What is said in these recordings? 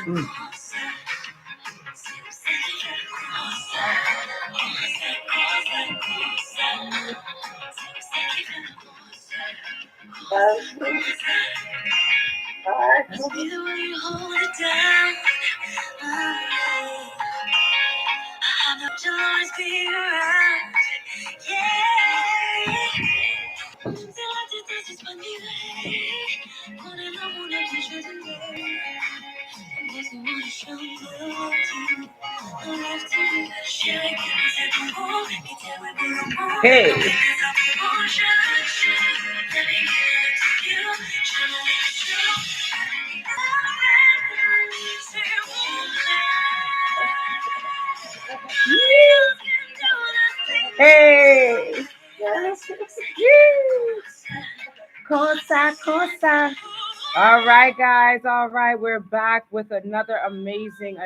Mm. Must be the way you hold it down. I know you'll always be around. Yeah. Delante de tus bandidos, con el amor que yo te doy. There's no one to show love to. I love to share it, give me second home. You tell me we're on. Hey. Let me give it to you. Show me it's true. Hey. Cosa, cosa. All right, guys. All right. We're back with another amazing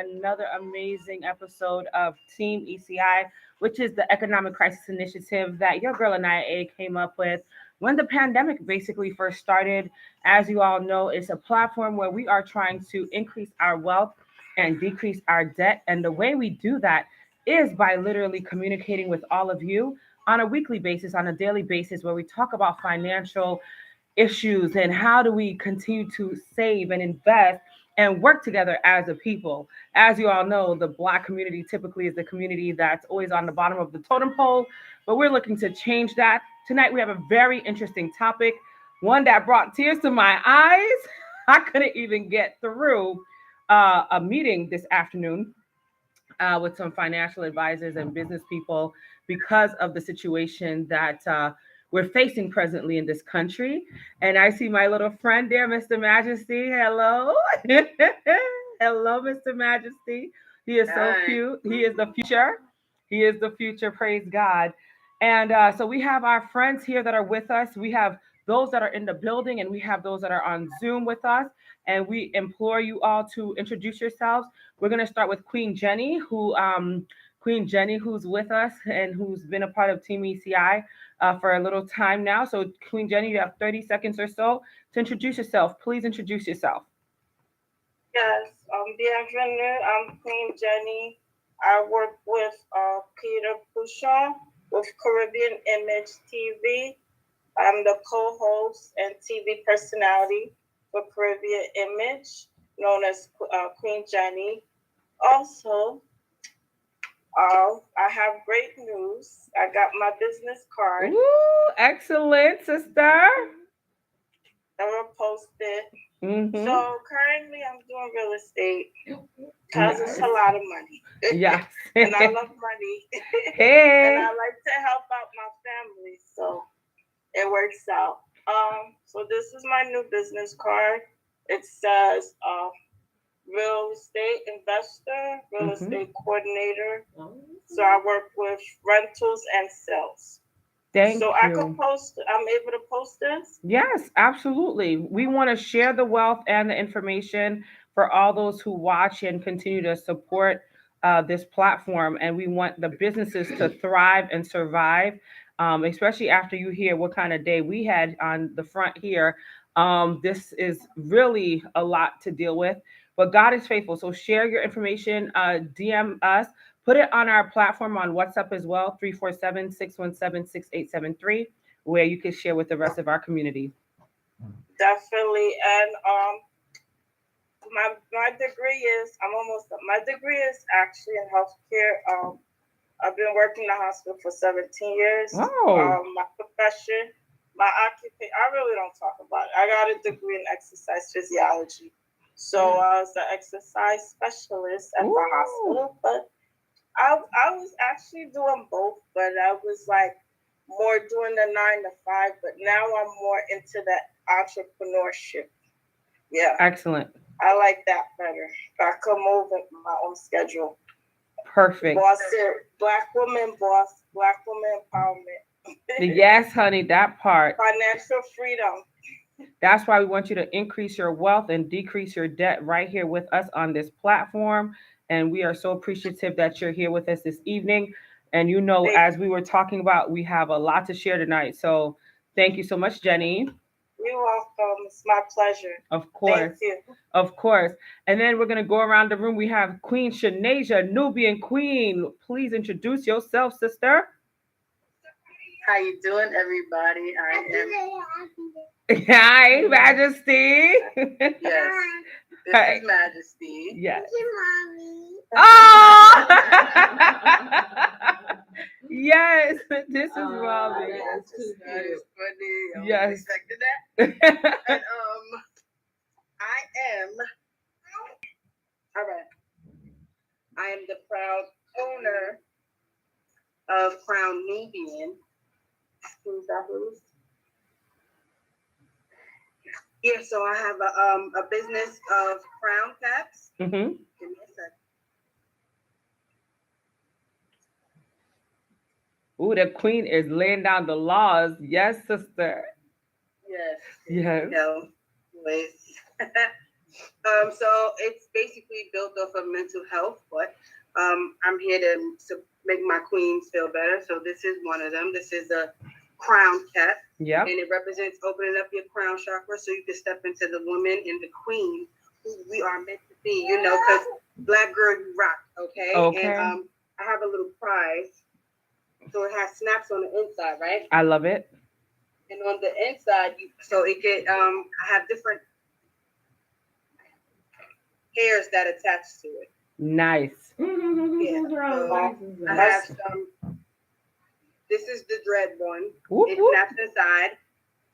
episode of Team ECI, which is the Economic Crisis Initiative that your girl Anaya came up with when the pandemic basically first started. As you all know, it's a platform where we are trying to increase our wealth and decrease our debt. And the way we do that is by literally communicating with all of you on a weekly basis, on a daily basis, where we talk about financial issues and how do we continue to save and invest and work together as a people. As you all know, the Black community typically is the community that's always on the bottom of the totem pole, but we're looking to change that. Tonight, we have a very interesting topic, one that brought tears to my eyes. I couldn't even get through a meeting this afternoon with some financial advisors and business people because of the situation that we're facing presently in this country. And I see my little friend there, Mr. Majesty. Hello. Hello, Mr. Majesty. He is so cute. He is the future. He is the future. Praise God. And so we have our friends here that are with us. We have those that are in the building and we have those that are on Zoom with us. And we implore you all to introduce yourselves. We're going to start with Queen Jenny, who's with us and who's been a part of Team ECI for a little time now. So, Queen Jenny, you have 30 seconds or so to introduce yourself. Please introduce yourself. Yes, bienvenue. I'm Queen Jenny. I work with Peter Bouchon with Caribbean Image TV. I'm the co-host and TV personality for Caribbean Image, known as Queen Jenny. Also, I have great news. I got my business card. Ooh, excellent, sister. I will post it. Mm-hmm. So currently I'm doing real estate because it's a lot of money. Yes. And I love money. Hey. And I like to help out my family. So it works out. So this is my new business card. It says real estate investor, real estate coordinator. So I work with rentals and sales. Thank you. I could post, I'm able to post this? Yes, absolutely. We want to share the wealth and the information for all those who watch and continue to support this platform. And we want the businesses to thrive and survive, especially after you hear what kind of day we had on the front here. This is really a lot to deal with, but God is faithful. So share your information, DM us. Put it on our platform on WhatsApp as well, 347-617-6873, where you can share with the rest of our community. Definitely. And my degree is, my degree is actually in healthcare. I've been working in the hospital for 17 years. Oh. My profession, my occupation, I really don't talk about it. I got a degree in exercise physiology. So I was an exercise specialist at the hospital, but I was actually doing both, but I was like more doing the 9 to 5, but now I'm more into the entrepreneurship. Yeah. Excellent. I like that better. I could move in my own schedule. Perfect. Boss, Black woman boss, Black woman empowerment. Yes, honey, that part. Financial freedom. That's why we want you to increase your wealth and decrease your debt right here with us on this platform. And we are so appreciative that you're here with us this evening. And you know, as we were talking about, we have a lot to share tonight. So thank you so much, Jenny. You're welcome. It's my pleasure. Of Thank course. you. Of course. And then we're gonna go around the room. We have Queen Shanasia, Nubian Queen. Please introduce yourself, sister. How you doing, everybody? Hi, Majesty. Yes, this Hi. is Majesty. Yes. Oh! Yes, this is Robbie. Yes, that is funny. I Yes. wasn't expecting that. And I am all right. I am the proud owner of Crown Nubian. Who's that? Who's? Yeah, so I have a business of crown caps. Mm-hmm. Give me a sec. Ooh, the queen is laying down the laws. Yes, sister. Yes. Yes. No. Anyways. So it's basically built off of mental health, but I'm here to make my queens feel better. So this is one of them. This is a crown cap. Yep. And it represents opening up your crown chakra so you can step into the woman and the queen who we are meant to be, you know, because Black girl, you rock, okay? Okay. And I have a little prize. So it has snaps on the inside, right? I love it. And on the inside, so it get I have different hairs that attach to it. Nice. Yeah. So I have some. This is the dread one. Whoop, It whoop. snaps inside.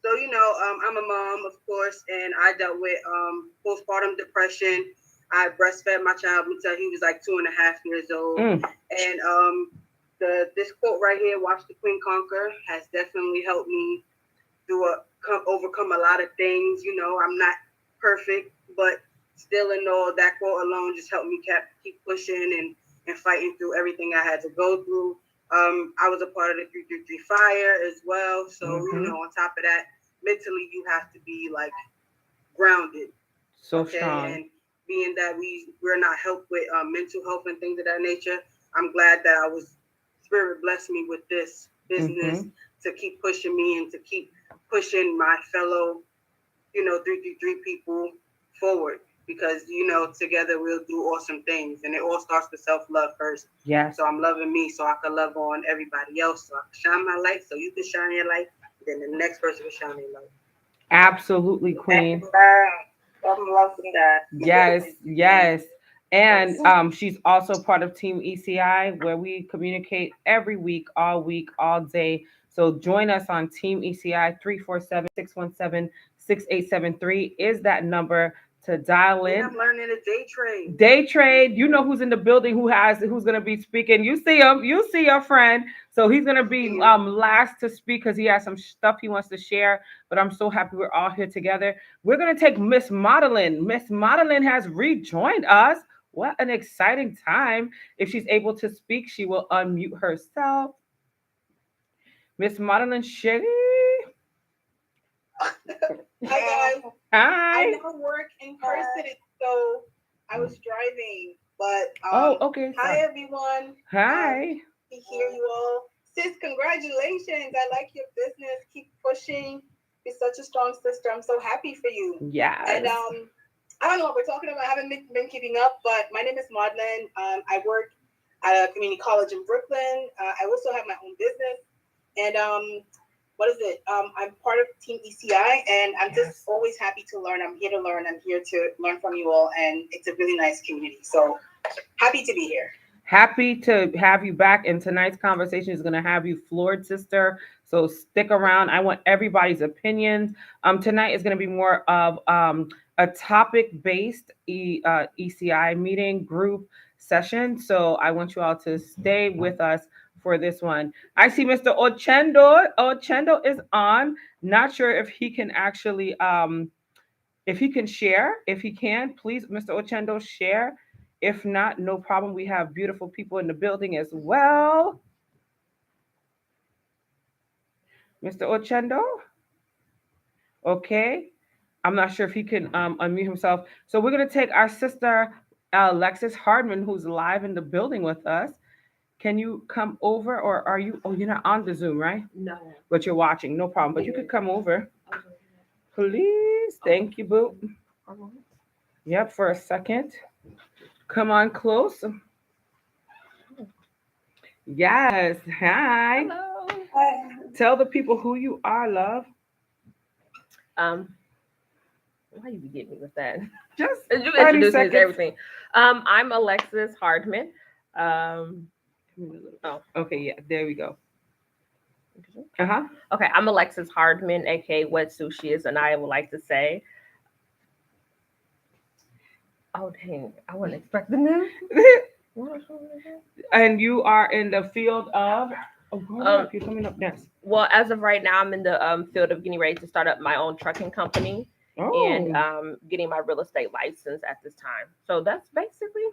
So you know, I'm a mom, of course, and I dealt with postpartum depression. I breastfed my child until he was like 2.5 years old. And this quote right here, "Watch the Queen Conquer," has definitely helped me overcome a lot of things. You know, I'm not perfect, but still in all, that quote alone just helped me keep pushing and fighting through everything I had to go through. I was a part of the 333 Fire as well. So, you know, on top of that, mentally you have to be like grounded. So strong. And being that we're not helped with mental health and things of that nature, I'm glad that Spirit blessed me with this business to keep pushing me and to keep pushing my fellow, 333 people forward. Because, together we'll do awesome things. And it all starts with self-love first. Yes. So I'm loving me so I can love on everybody else. So I can shine my light so you can shine your light. Then the next person can shine their light. Absolutely, Queen. I'm loving that. Yes, yes. And she's also part of Team ECI, where we communicate every week, all day. So join us on Team ECI. 347-617-6873 is that number to dial in. I'm learning a day trade. Day trade. You know who's in the building, who's going to be speaking. You see him. You see your friend. So he's going to be last to speak because he has some stuff he wants to share. But I'm so happy we're all here together. We're going to take Miss Modeling. Miss Modeling has rejoined us. What an exciting time. If she's able to speak, she will unmute herself. Miss Modeling Sherry. Hi guys. Hi. I now work in person, so I was driving. But okay. Hi everyone. Hi. To hear you all. Sis, congratulations. I like your business. Keep pushing. You're such a strong sister. I'm so happy for you. Yes. And I don't know what we're talking about. I haven't been keeping up, but my name is Maudlin. I work at a community college in Brooklyn. I also have my own business. And what is it? I'm part of Team ECI, and I'm just always happy to learn. I'm here to learn. I'm here to learn from you all, and it's a really nice community. So happy to be here. Happy to have you back, and tonight's conversation is going to have you floored, sister. So stick around. I want everybody's opinions. Tonight is going to be more of a topic-based ECI meeting group session. So I want you all to stay with us for this one. I see Mr. Ochendo. Ochendo is on. Not sure if he can actually, if he can share. If he can, please, Mr. Ochendo, share. If not, no problem. We have beautiful people in the building as well. Mr. Ochendo? Okay. I'm not sure if he can unmute himself. So we're going to take our sister, Alexis Hardman, who's live in the building with us. Can you come over, or are you? Oh, you're not on the Zoom, right? No. But you're watching. No problem. But you could come over. Please. Thank you, Boo. Yep, for a second. Come on close. Yes. Hi. Hello. Tell the people who you are, love. Um, why you be getting me with that? Just You 30 introduced me to seconds. everything. I'm Alexis Hardman. Oh, Okay, yeah, there we go. Uh-huh. okay. I'm Alexis Hardman, aka What Sushi is, and I would like to say, oh dang, I wasn't expecting this. And you are in the field of you're coming up next. Well, as of right now, I'm in the field of getting ready to start up my own trucking company and getting my real estate license at this time. So that's basically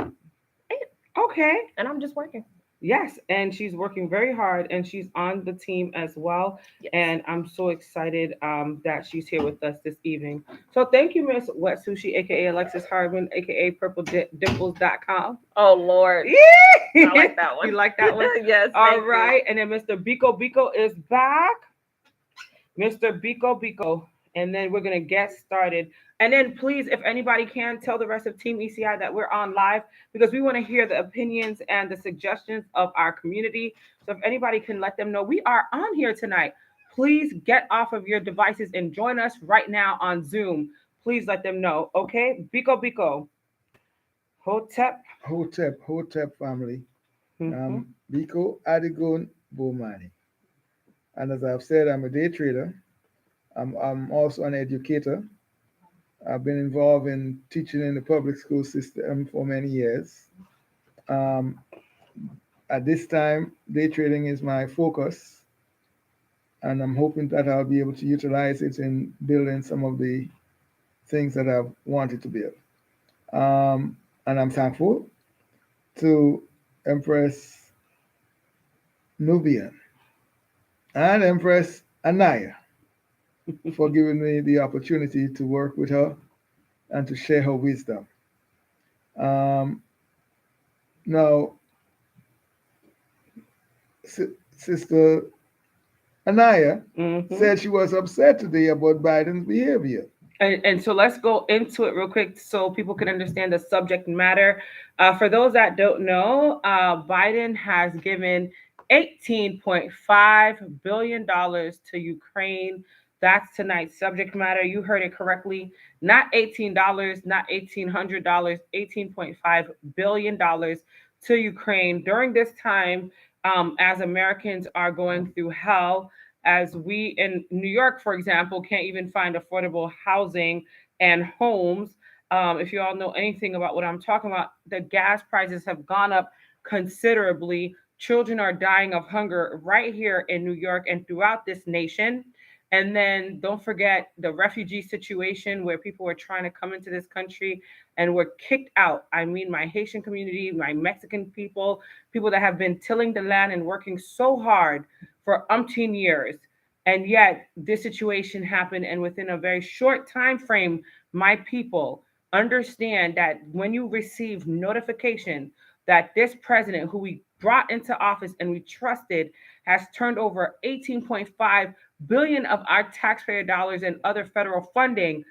it. Okay. And I'm just working. Yes, and she's working very hard, and she's on the team as well. Yes. And I'm so excited that she's here with us this evening. So thank you, Miss Wet Sushi, aka Alexis Hardman, aka PurpleDimples.com. Oh Lord. Yeah, I like that one. You like that one? Yes. All right, and then Mr. Biko Biko is back. Mr. Biko Biko. And then we're going to get started. And then please, if anybody can, tell the rest of Team ECI that we're on live because we want to hear the opinions and the suggestions of our community. So if anybody can let them know we are on here tonight, please get off of your devices and join us right now on Zoom. Please let them know. Okay? Biko Biko. Hotep. Hotep family. Mm-hmm. Biko Adigun Bomani. And as I've said, I'm a day trader. I'm also an educator. I've been involved in teaching in the public school system for many years. At this time, day trading is my focus, and I'm hoping that I'll be able to utilize it in building some of the things that I've wanted to build. And I'm thankful to Empress Nubian and Empress Anaya for giving me the opportunity to work with her and to share her wisdom. Now, Sister Anaya said she was upset today about Biden's behavior. And so let's go into it real quick so people can understand the subject matter. For those that don't know, Biden has given $18.5 billion to Ukraine. That's tonight's subject matter. You heard it correctly. Not $18, not $1,800, $18.5 billion to Ukraine during this time as Americans are going through hell, as we in New York, for example, can't even find affordable housing and homes. If you all know anything about what I'm talking about, the gas prices have gone up considerably. Children are dying of hunger right here in New York and throughout this nation. And then don't forget the refugee situation where people were trying to come into this country and were kicked out. I mean, my Haitian community, my Mexican people, people that have been tilling the land and working so hard for umpteen years. And yet this situation happened. And within a very short time frame, my people understand that when you receive notification that this president who we brought into office and we trusted has turned over 18.5 billion of our taxpayer dollars and other federal funding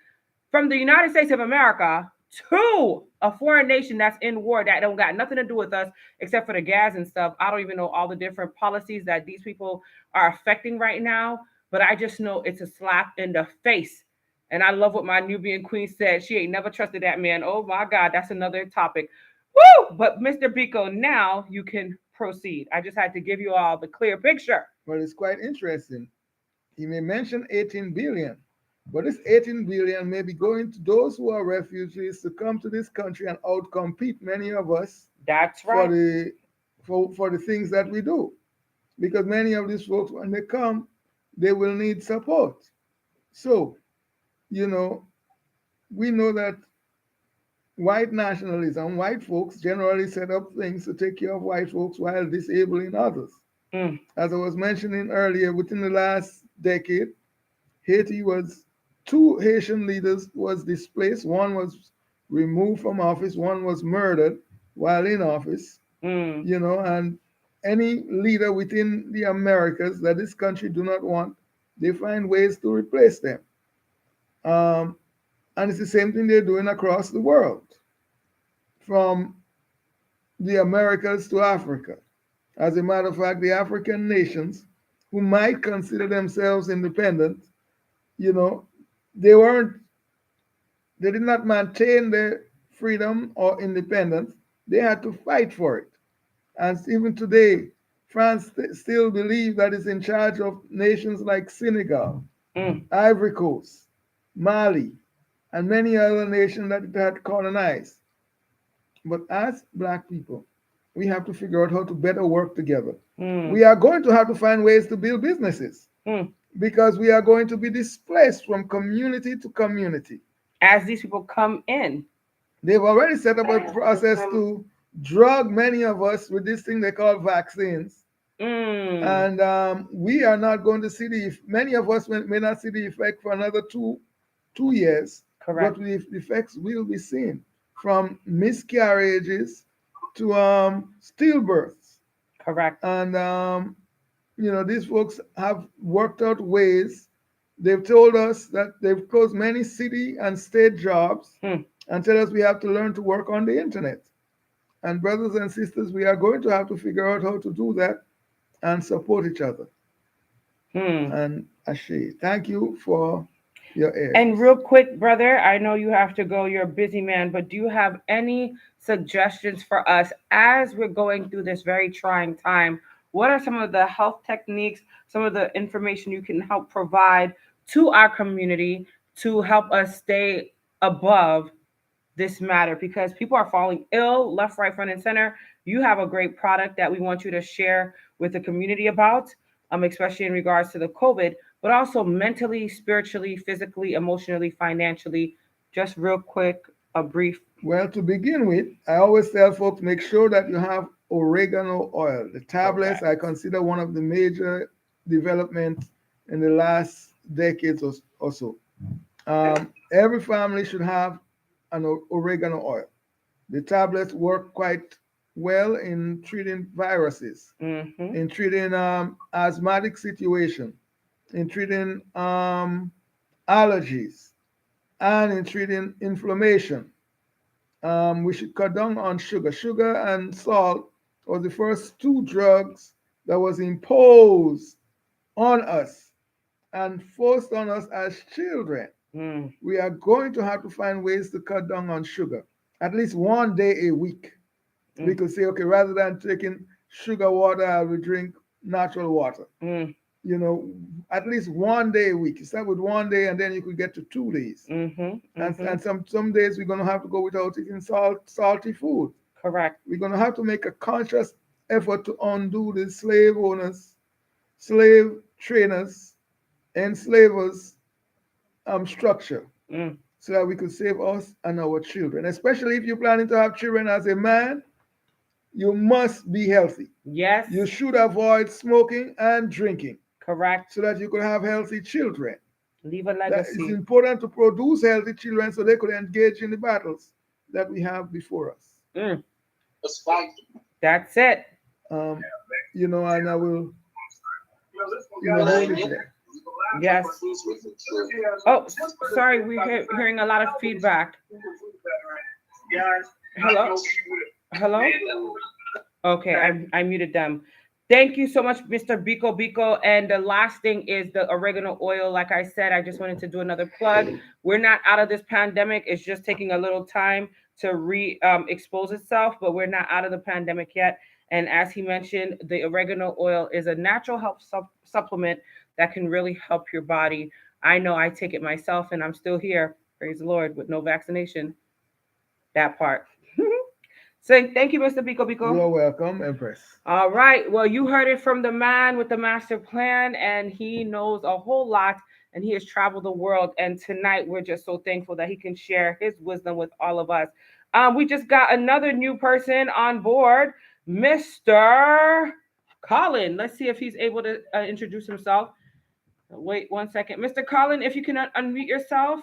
from the United States of America to a foreign nation that's in war that don't got nothing to do with us except for the gas and stuff. I don't even know all the different policies that these people are affecting right now, but I just know it's a slap in the face. And I love what my Nubian queen said. She ain't never trusted that man. Oh my God, that's another topic. Woo! But Mr. Biko, now you can proceed. I just had to give you all the clear picture. Well, it's quite interesting. He may mention 18 billion, but this 18 billion may be going to those who are refugees to come to this country and outcompete many of us. That's right. For the things that we do. Because many of these folks, when they come, they will need support. So, we know that white nationalism, white folks generally set up things to take care of white folks while disabling others. As I was mentioning earlier, within the last decade, Haiti two Haitian leaders was displaced. One was removed from office. One was murdered while in office. And any leader within the Americas that this country do not want, they find ways to replace them. Um, and it's the same thing they're doing across the world, from the Americas to Africa. As a matter of fact, the African nations who might consider themselves independent, you know, they weren't, they did not maintain their freedom or independence. They had to fight for it. And even today, France still believes that it's in charge of nations like Senegal, Ivory Coast, Mali, and many other nations that it had colonized. But as Black people, we have to figure out how to better work together. We are going to have to find ways to build businesses because we are going to be displaced from community to community. As these people come in, they've already set up a process to drug many of us with this thing they call vaccines. And we are not going to see many of us may not see the effect for another two years. Correct. But the effects will be seen, from miscarriages to stillbirths. Correct. And these folks have worked out ways. They've told us that they've closed many city and state jobs and tell us we have to learn to work on the internet. And brothers and sisters, we are going to have to figure out how to do that and support each other. And Ashe, thank you for your ear. And real quick, brother, I know you have to go, you're a busy man, but do you have any suggestions for us as we're going through this very trying time? What are some of the health techniques, some of the information you can help provide to our community to help us stay above this matter? Because people are falling ill left, right, front, and center. You have a great product that we want you to share with the community about, especially in regards to the COVID, but also mentally, spiritually, physically, emotionally, financially. Just real quick, a brief. Well, to begin with, I always tell folks, make sure that you have oregano oil. The tablets, I consider one of the major developments in the last decades or so. Every family should have an oregano oil. The tablets work quite well in treating viruses, in treating asthmatic situation, in treating allergies, and in treating inflammation. We should cut down on sugar. Sugar and salt were the first two drugs that was imposed on us and forced on us as children. We are going to have to find ways to cut down on sugar, at least one day a week. We could say, okay, rather than taking sugar water, I will drink natural water. At least one day a week. You start with one day, and then you could get to 2 days. And some days we're going to have to go without eating salty food. Correct. We're going to have to make a conscious effort to undo the slave owners, slave trainers, enslavers structure, so that we could save us and our children. Especially if you're planning to have children as a man, you must be healthy. Yes. You should avoid smoking and drinking. Correct. So that you could have healthy children. Leave a legacy. It's important to produce healthy children so they could engage in the battles that we have before us. That's it. And I will, hold it there. Yes. Oh, sorry, we're hearing a lot of feedback. Hello? Hello? Okay, I muted them. Thank you so much, Mr. Biko. And the last thing is the oregano oil. Like I said, I just wanted to do another plug. We're not out of this pandemic. It's just taking a little time to expose itself, but we're not out of the pandemic yet. And as he mentioned, the oregano oil is a natural health supplement that can really help your body. I know I take it myself and I'm still here, praise the Lord, with no vaccination. That part. So thank you, Mr. Biko. You're welcome, Empress. All right. Well, you heard it from the man with the master plan, and he knows a whole lot, and he has traveled the world. And tonight, we're just so thankful that he can share his wisdom with all of us. We just got another new person on board, Mr. Colin. Let's see if he's able to introduce himself. Wait 1 second. Mr. Colin, if you can unmute yourself.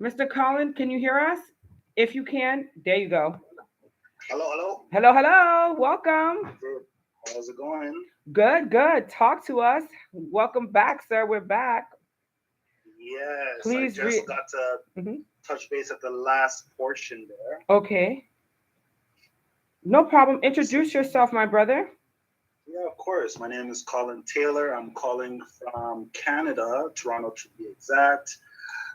Mr. Colin, can you hear us? If you can, there you go. Hello. Welcome. How's it going? Good. Talk to us. Welcome back, sir. We're back. Yes, Please I just got to Mhm. touch base at the last portion there. Okay. No problem. Introduce yourself, my brother. Yeah, of course. My name is Colin Taylor. I'm calling from Canada, Toronto to be exact.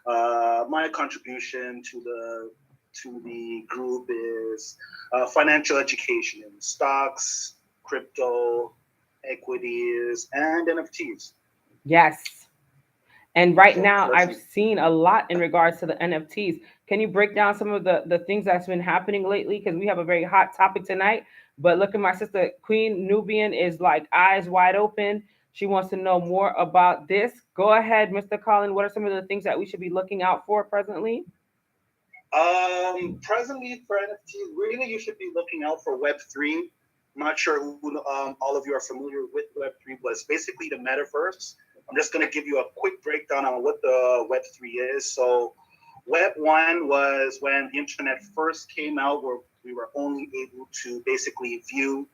My contribution to the group is financial education in stocks, crypto, equities, and NFTs. Yes. And right So now, I've pleasant. seen a lot in regards to the NFTs. Can you break down some of the things that's been happening lately? Because we have a very hot topic tonight. But look at my sister, Queen Nubian, is like eyes wide open. She wants to know more about this. Go ahead, Mr. Colin. What are some of the things that we should be looking out for presently? Presently for NFTs, really you should be looking out for Web3. I'm not sure who all of you are familiar with Web3, but it's basically the metaverse. I'm just going to give you a quick breakdown on what the Web3 is. So, Web 1 was when the internet first came out, where we were only able to basically view.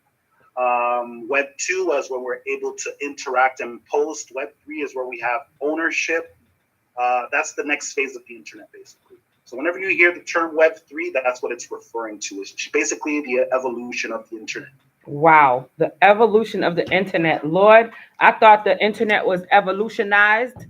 Web 2 was when we're able to interact and post. Web 3 is where we have ownership. That's the next phase of the internet, basically. So whenever you hear the term Web3, that's what it's referring to. It's basically the evolution of the internet. Wow, the evolution of the internet. Lord, I thought the internet was evolutionized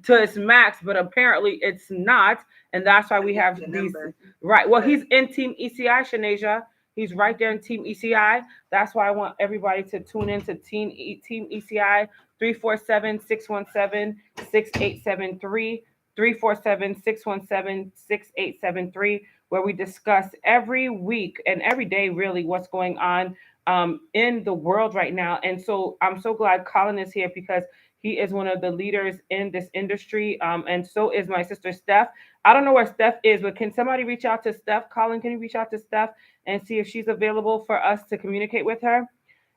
to its max, but apparently it's not. And that's why we have these. Right. Well, he's in Team ECI, Shanasia. He's right there in Team ECI. That's why I want everybody to tune into Team ECI 347-617-6873. 347-617-6873, where we discuss every week and every day, really, what's going on in the world right now. And so I'm so glad Colin is here because he is one of the leaders in this industry. And so is my sister Steph. I don't know where Steph is, but can somebody reach out to Steph? Colin, can you reach out to Steph and see if she's available for us to communicate with her?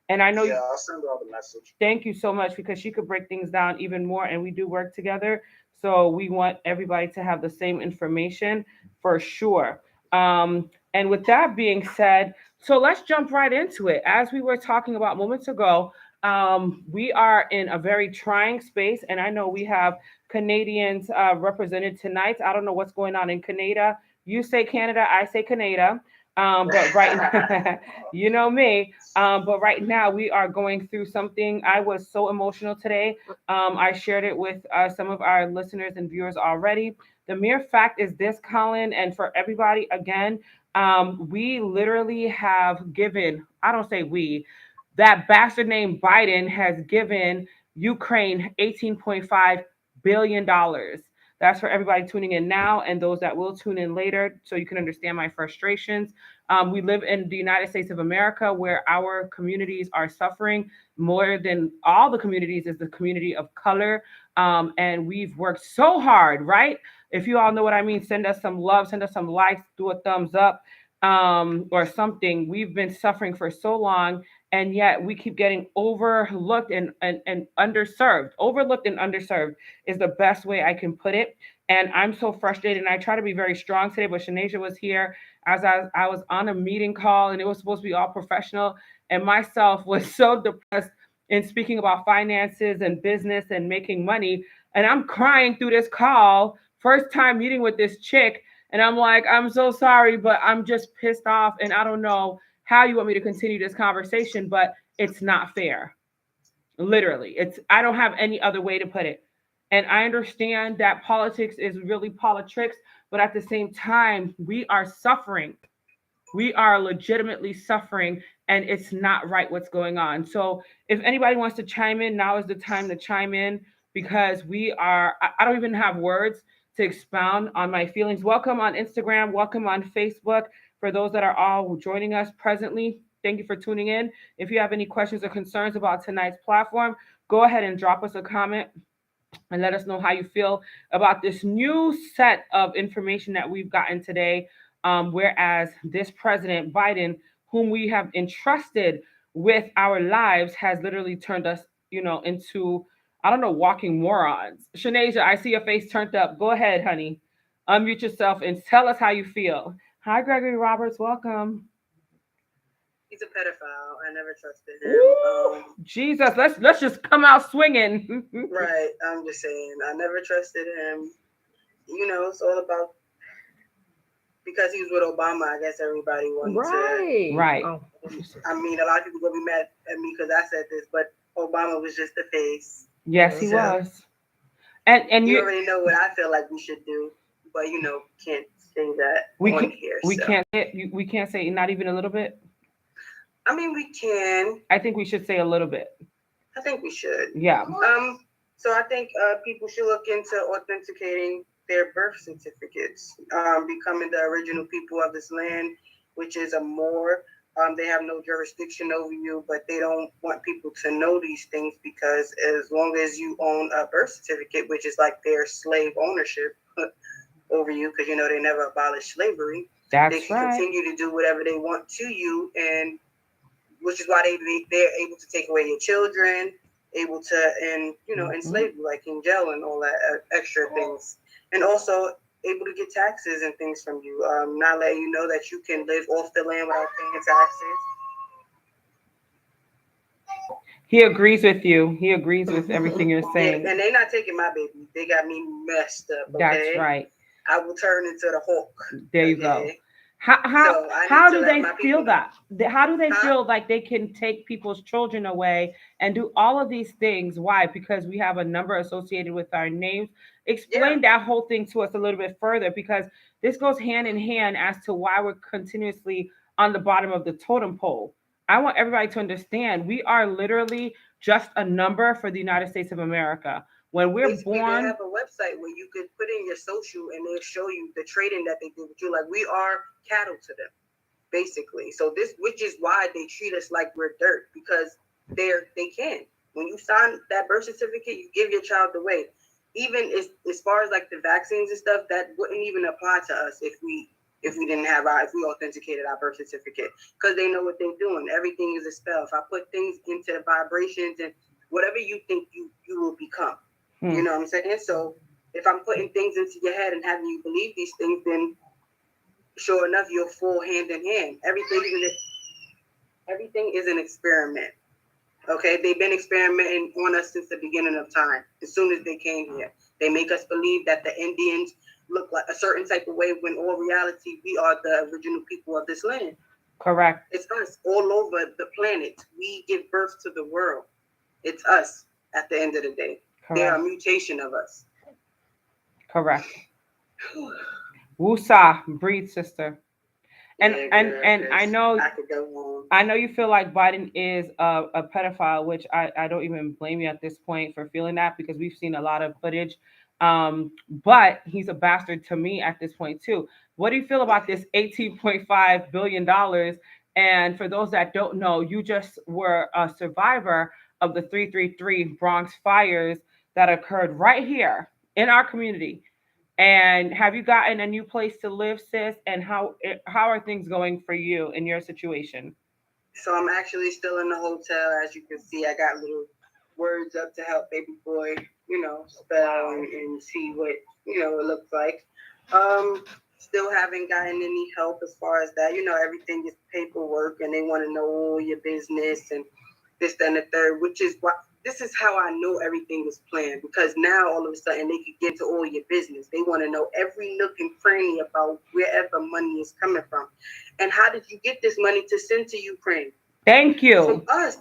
And I know Yeah, I'll send her the message. Thank you so much because she could break things down even more, and we do work together. So we want everybody to have the same information for sure. And with that being said, so let's jump right into it. As we were talking about moments ago, we are in a very trying space, and I know we have Canadians represented tonight. I don't know what's going on in Canada. You say Canada, I say Canada. But right now, you know me. But right now, we are going through something. I was so emotional today. I shared it with some of our listeners and viewers already. The mere fact is this, Colin, and for everybody, again, we literally have given, I don't say we, that bastard named Biden has given Ukraine $18.5 billion. That's for everybody tuning in now and those that will tune in later so you can understand my frustrations. We live in the United States of America where our communities are suffering more than all the communities is the community of color. And we've worked so hard, right? If you all know what I mean, send us some love, send us some likes, do a thumbs up or something. We've been suffering for so long, and yet we keep getting overlooked and underserved. Overlooked and underserved is the best way I can put it. And I'm so frustrated, and I try to be very strong today, but Shanasia was here as I was on a meeting call, and it was supposed to be all professional, and myself was so depressed in speaking about finances and business and making money, and I'm crying through this call, first time meeting with this chick, and I'm like, I'm so sorry, but I'm just pissed off, and I don't know how you want me to continue this conversation, but it's not fair. Literally, it's I don't have any other way to put it. And I understand that politics is really politics, but at the same time, we are suffering. We are legitimately suffering, and it's not right what's going on. So, if anybody wants to chime in, now is the time to chime in because we are, I don't even have words to expound on my feelings. Welcome on Instagram, welcome on Facebook. For those that are all joining us presently, thank you for tuning in. If you have any questions or concerns about tonight's platform, go ahead and drop us a comment and let us know how you feel about this new set of information that we've gotten today. Whereas this President Biden, whom we have entrusted with our lives, has literally turned us, into I don't know, walking morons. Shanasia, I see your face turned up. Go ahead, honey. Unmute yourself and tell us how you feel. Hi, Gregory Roberts. Welcome. He's a pedophile. I never trusted him. Ooh, Jesus, let's just come out swinging. Right. I'm just saying, I never trusted him. You know, it's all about because he was with Obama. I guess everybody wanted to. Right. Oh. I mean, a lot of people gonna be mad at me because I said this, but Obama was just the face. Yes, he was. And you you already know what I feel like we should do, but you know, can't say that we on can, here. we so. can't say we can't say not even a little bit. I mean, we can. I think we should say a little bit. I think we should. Yeah. So I think people should look into authenticating their birth certificates, becoming the original people of this land, which is a more. They have no jurisdiction over you, but they don't want people to know these things because as long as you own a birth certificate, which is like their slave ownership over you, because you know they never abolished slavery. That's they can right. continue to do whatever they want to you, and which is why they're able to take away your children, able to enslave you like in jail and all that extra things, and also able to get taxes and things from you, not letting you know that you can live off the land without paying taxes. He agrees with you. He agrees with everything you're saying. Yeah, and they're not taking my baby. They got me messed up. Okay? That's right. I will turn into the Hulk. There you go. How do they feel that? How do they feel like they can take people's children away and do all of these things? Why? Because we have a number associated with our names. Explain that whole thing to us a little bit further, because this goes hand in hand as to why we're continuously on the bottom of the totem pole. I want everybody to understand we are literally just a number for the United States of America. When we're Basically, born, they have a website where you could put in your social and they'll show you the trading that they do with you. Like we are cattle to them, basically. So which is why they treat us like we're dirt, because they can. When you sign that birth certificate, you give your child away. Even as far as like the vaccines and stuff, that wouldn't even apply to us if we didn't have if we authenticated our birth certificate, because they know what they're doing. Everything is a spell. If I put things into the vibrations and whatever you think you will become. You know what I'm saying? So if I'm putting things into your head and having you believe these things, then sure enough, you'll fall hand in hand. Everything is an experiment. Okay, they've been experimenting on us since the beginning of time. As soon as they came here, they make us believe that the Indians look like a certain type of way, when all reality, we are the original people of this land. correct. It's us all over the planet. We give birth to the world. It's us at the end of the day. Correct. They are a mutation of us. Correct. Wusa, breathe, sister. And I know you feel like Biden is a pedophile, which I don't even blame you at this point for feeling that, because we've seen a lot of footage. But he's a bastard to me at this point too. What do you feel about this $18.5 billion? And for those that don't know, you just were a survivor of the 333 Bronx fires that occurred right here in our community. And have you gotten a new place to live, sis? And how are things going for you in your situation? So I'm actually still in the hotel. As you can see, I got little words up to help baby boy, spell and see what, it looks like. Still haven't gotten any help as far as that. Everything is paperwork and they want to know all your business and this, that, and the third, which is why this is how I know everything was planned, because now all of a sudden they could get to all your business. They want to know every nook and cranny about wherever money is coming from. And how did you get this money to send to Ukraine? Thank you. From us,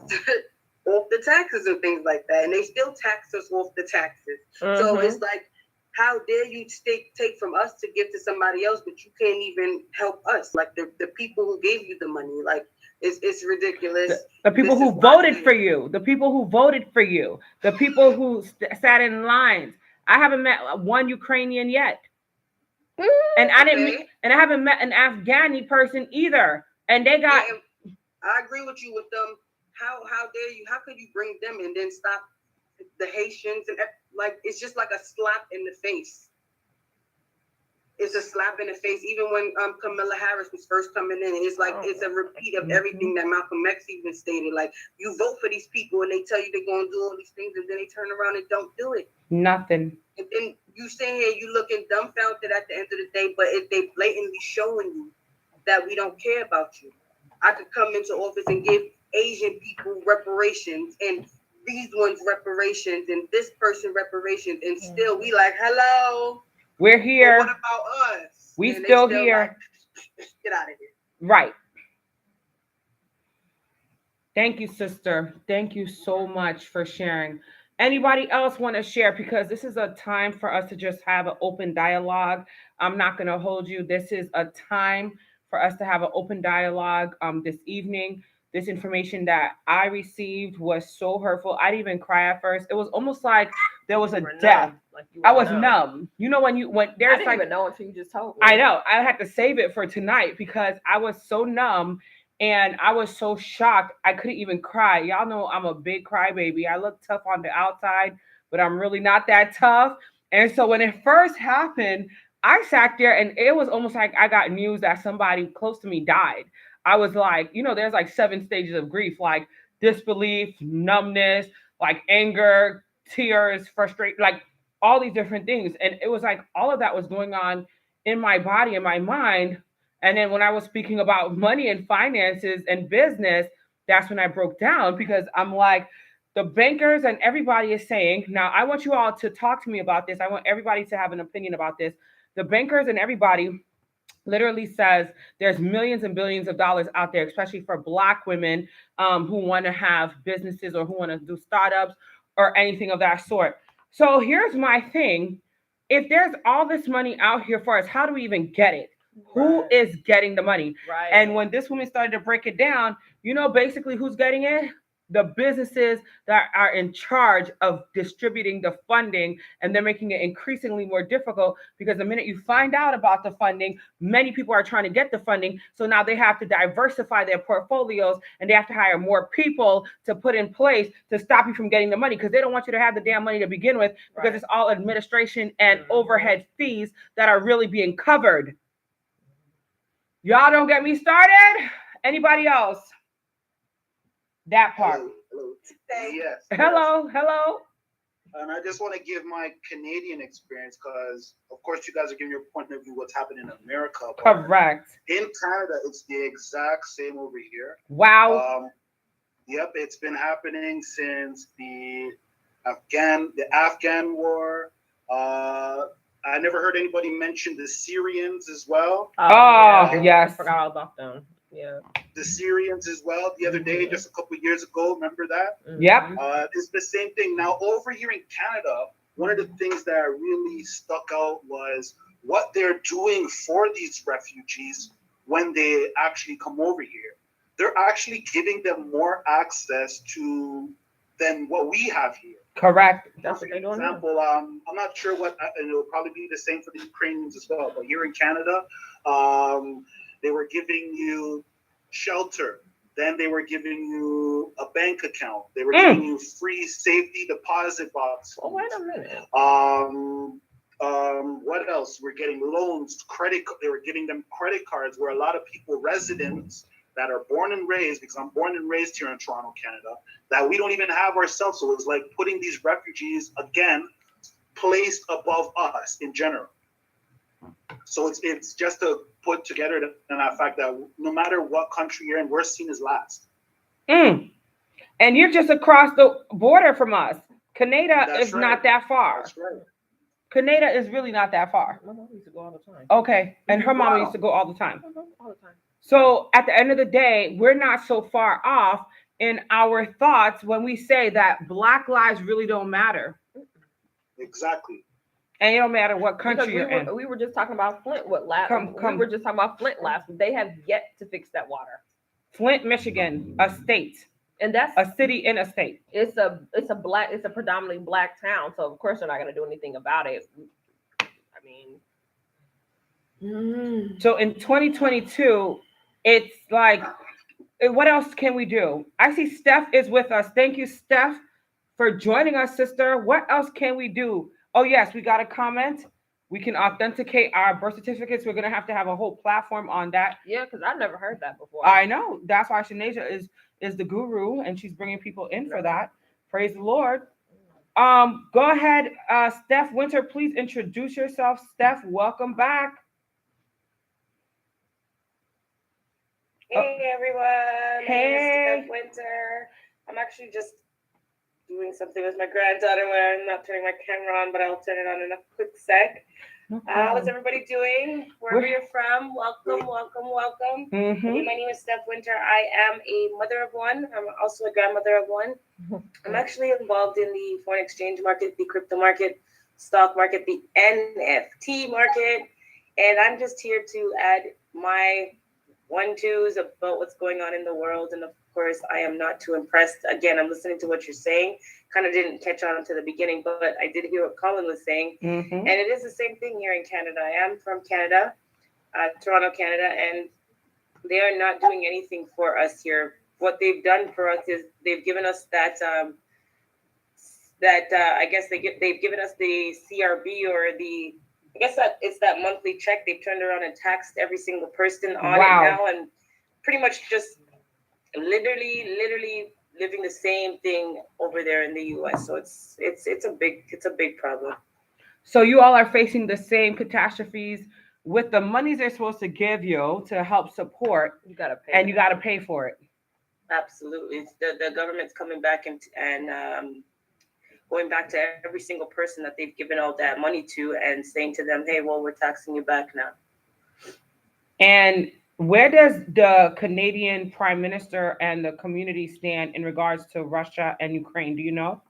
off the taxes and things like that. And they still tax us off the taxes. Mm-hmm. So it's like, how dare you take from us to give to somebody else, but you can't even help us? Like the people who gave you the money, like, it's ridiculous. The people who voted for you, the people who voted for you, the people who sat in lines. I haven't met one Ukrainian yet, and I didn't, and I haven't met an Afghani person either. And they got. Yeah, I agree with you with them. How dare you? How could you bring them and then stop the Haitians? And like, it's just like a slap in the face. It's a slap in the face. Even when Kamala Harris was first coming in, it's like it's a repeat of everything that Malcolm X even stated. Like, you vote for these people and they tell you they're going to do all these things, and then they turn around and don't do it. Nothing. And then you sitting here, you looking dumbfounded at the end of the day, but they blatantly showing you that we don't care about you. I could come into office and give Asian people reparations and these ones reparations and this person reparations, and still we like, hello, we're here. But what about us? We and still here. Like, get out of here. Right. Thank you, sister. Thank you so much for sharing. Anybody else want to share? Because this is a time for us to just have an open dialogue. I'm not going to hold you. This is a time for us to have an open dialogue this evening. This information that I received was so hurtful. I didn't even cry at first. It was almost like there was a death. Like I was numb. You know when there's I didn't even know until you just told me. I know. I had to save it for tonight because I was so numb and I was so shocked. I couldn't even cry. Y'all know I'm a big crybaby. I look tough on the outside, but I'm really not that tough. And so when it first happened, I sat there and it was almost like I got news that somebody close to me died. I was like, there's like 7 stages of grief, like disbelief, numbness, like anger, tears, frustration, like all these different things. And it was like all of that was going on in my body and my mind. And then when I was speaking about money and finances and business, that's when I broke down because I'm like, the bankers and everybody is saying, now I want you all to talk to me about this. I want everybody to have an opinion about this. The bankers and everybody literally says there's millions and billions of dollars out there, especially for Black women who want to have businesses or who want to do startups or anything of that sort. So here's my thing. If there's all this money out here for us, how do we even get it? Right. Who is getting the money? Right. And when this woman started to break it down, basically who's getting it? The businesses that are in charge of distributing the funding, and they're making it increasingly more difficult because the minute you find out about the funding, many people are trying to get the funding. So now they have to diversify their portfolios and they have to hire more people to put in place to stop you from getting the money because they don't want you to have the damn money to begin with because It's all administration and overhead fees that are really being covered. Y'all don't get me started. Anybody else? That part. Hello. Yes. Hello. And I just want to give my Canadian experience because, of course, you guys are giving your point of view what's happening in America. Correct. In Canada, it's the exact same over here. Wow. Yep, it's been happening since the Afghan war. I never heard anybody mention the Syrians as well. Yes. I forgot all about them. Yeah. The Syrians as well. The other day, just a couple of years ago, remember that? Yep. It's the same thing. Now, over here in Canada, one of the things that really stuck out was what they're doing for these refugees when they actually come over here. They're actually giving them more access to than what we have here. Correct. That's what they're doing. For example, I'm not sure what, and it'll probably be the same for the Ukrainians as well. But here in Canada, they were giving you shelter. Then they were giving you a bank account. They were giving you free safety deposit box. Oh, wait a minute. What else? We're getting loans, They were giving them credit cards where a lot of people, residents that are born and raised, because I'm born and raised here in Toronto, Canada, that we don't even have ourselves. So it's like putting these refugees, again, placed above us in general. So it's just to put together the fact that no matter what country you're in, we're seen as last. And you're just across the border from us. Canada That's is right. not that far. That's right. Canada is really not that far. My mom used to go all the time. Okay. And her mama used to go all the time. All the time. So at the end of the day, we're not so far off in our thoughts when we say that Black lives really don't matter. Exactly. And it don't matter what country you're in. We were just talking about Flint. We were just talking about Flint last week. They have yet to fix that water. Flint, Michigan, a state. And that's a city in a state. It's a predominantly Black town. So of course they're not going to do anything about it. I mean. So in 2022, it's like, what else can we do? I see Steph is with us. Thank you, Steph, for joining us, sister. What else can we do? Oh, yes, we got a comment. We can authenticate our birth certificates. We're going to have a whole platform on that. Yeah, because I've never heard that before. I know. That's why Shanasia is the guru, and she's bringing people in for that. Praise the Lord. Go ahead, Steph Winter, please introduce yourself. Steph, welcome back. Hey everyone. My name is Hey. Steph Winter. I'm actually just doing something with my granddaughter where I'm not turning my camera on, but I'll turn it on in a quick sec. How's everybody doing? Wherever you're from, welcome, welcome, welcome. Mm-hmm. Okay, my name is Steph Winter. I am a mother of one. I'm also a grandmother of one. I'm actually involved in the foreign exchange market, the crypto market, stock market, the NFT market, and I'm just here to add my one-twos about what's going on in the world. And of course, I am not too impressed. Again, I'm listening to what you're saying. Kind of didn't catch on to the beginning, but I did hear what Colin was saying. Mm-hmm. And it is the same thing here in Canada. I am from Canada, Toronto, Canada, and they are not doing anything for us here. What they've done for us is they've given us that I guess they've given us the CRB or the, I guess that it's that monthly check. They've turned around and taxed every single person on Wow. it now, and pretty much just literally living the same thing over there in the US. So it's a big problem. So you all are facing the same catastrophes with the monies they're supposed to give you to help support, You gotta pay. and you got to pay for it. Absolutely. It's the government's coming back and going back to every single person that they've given all that money to and saying to them, hey, well, we're taxing you back now. And where does the Canadian Prime Minister and the community stand in regards to Russia and Ukraine? Do you know?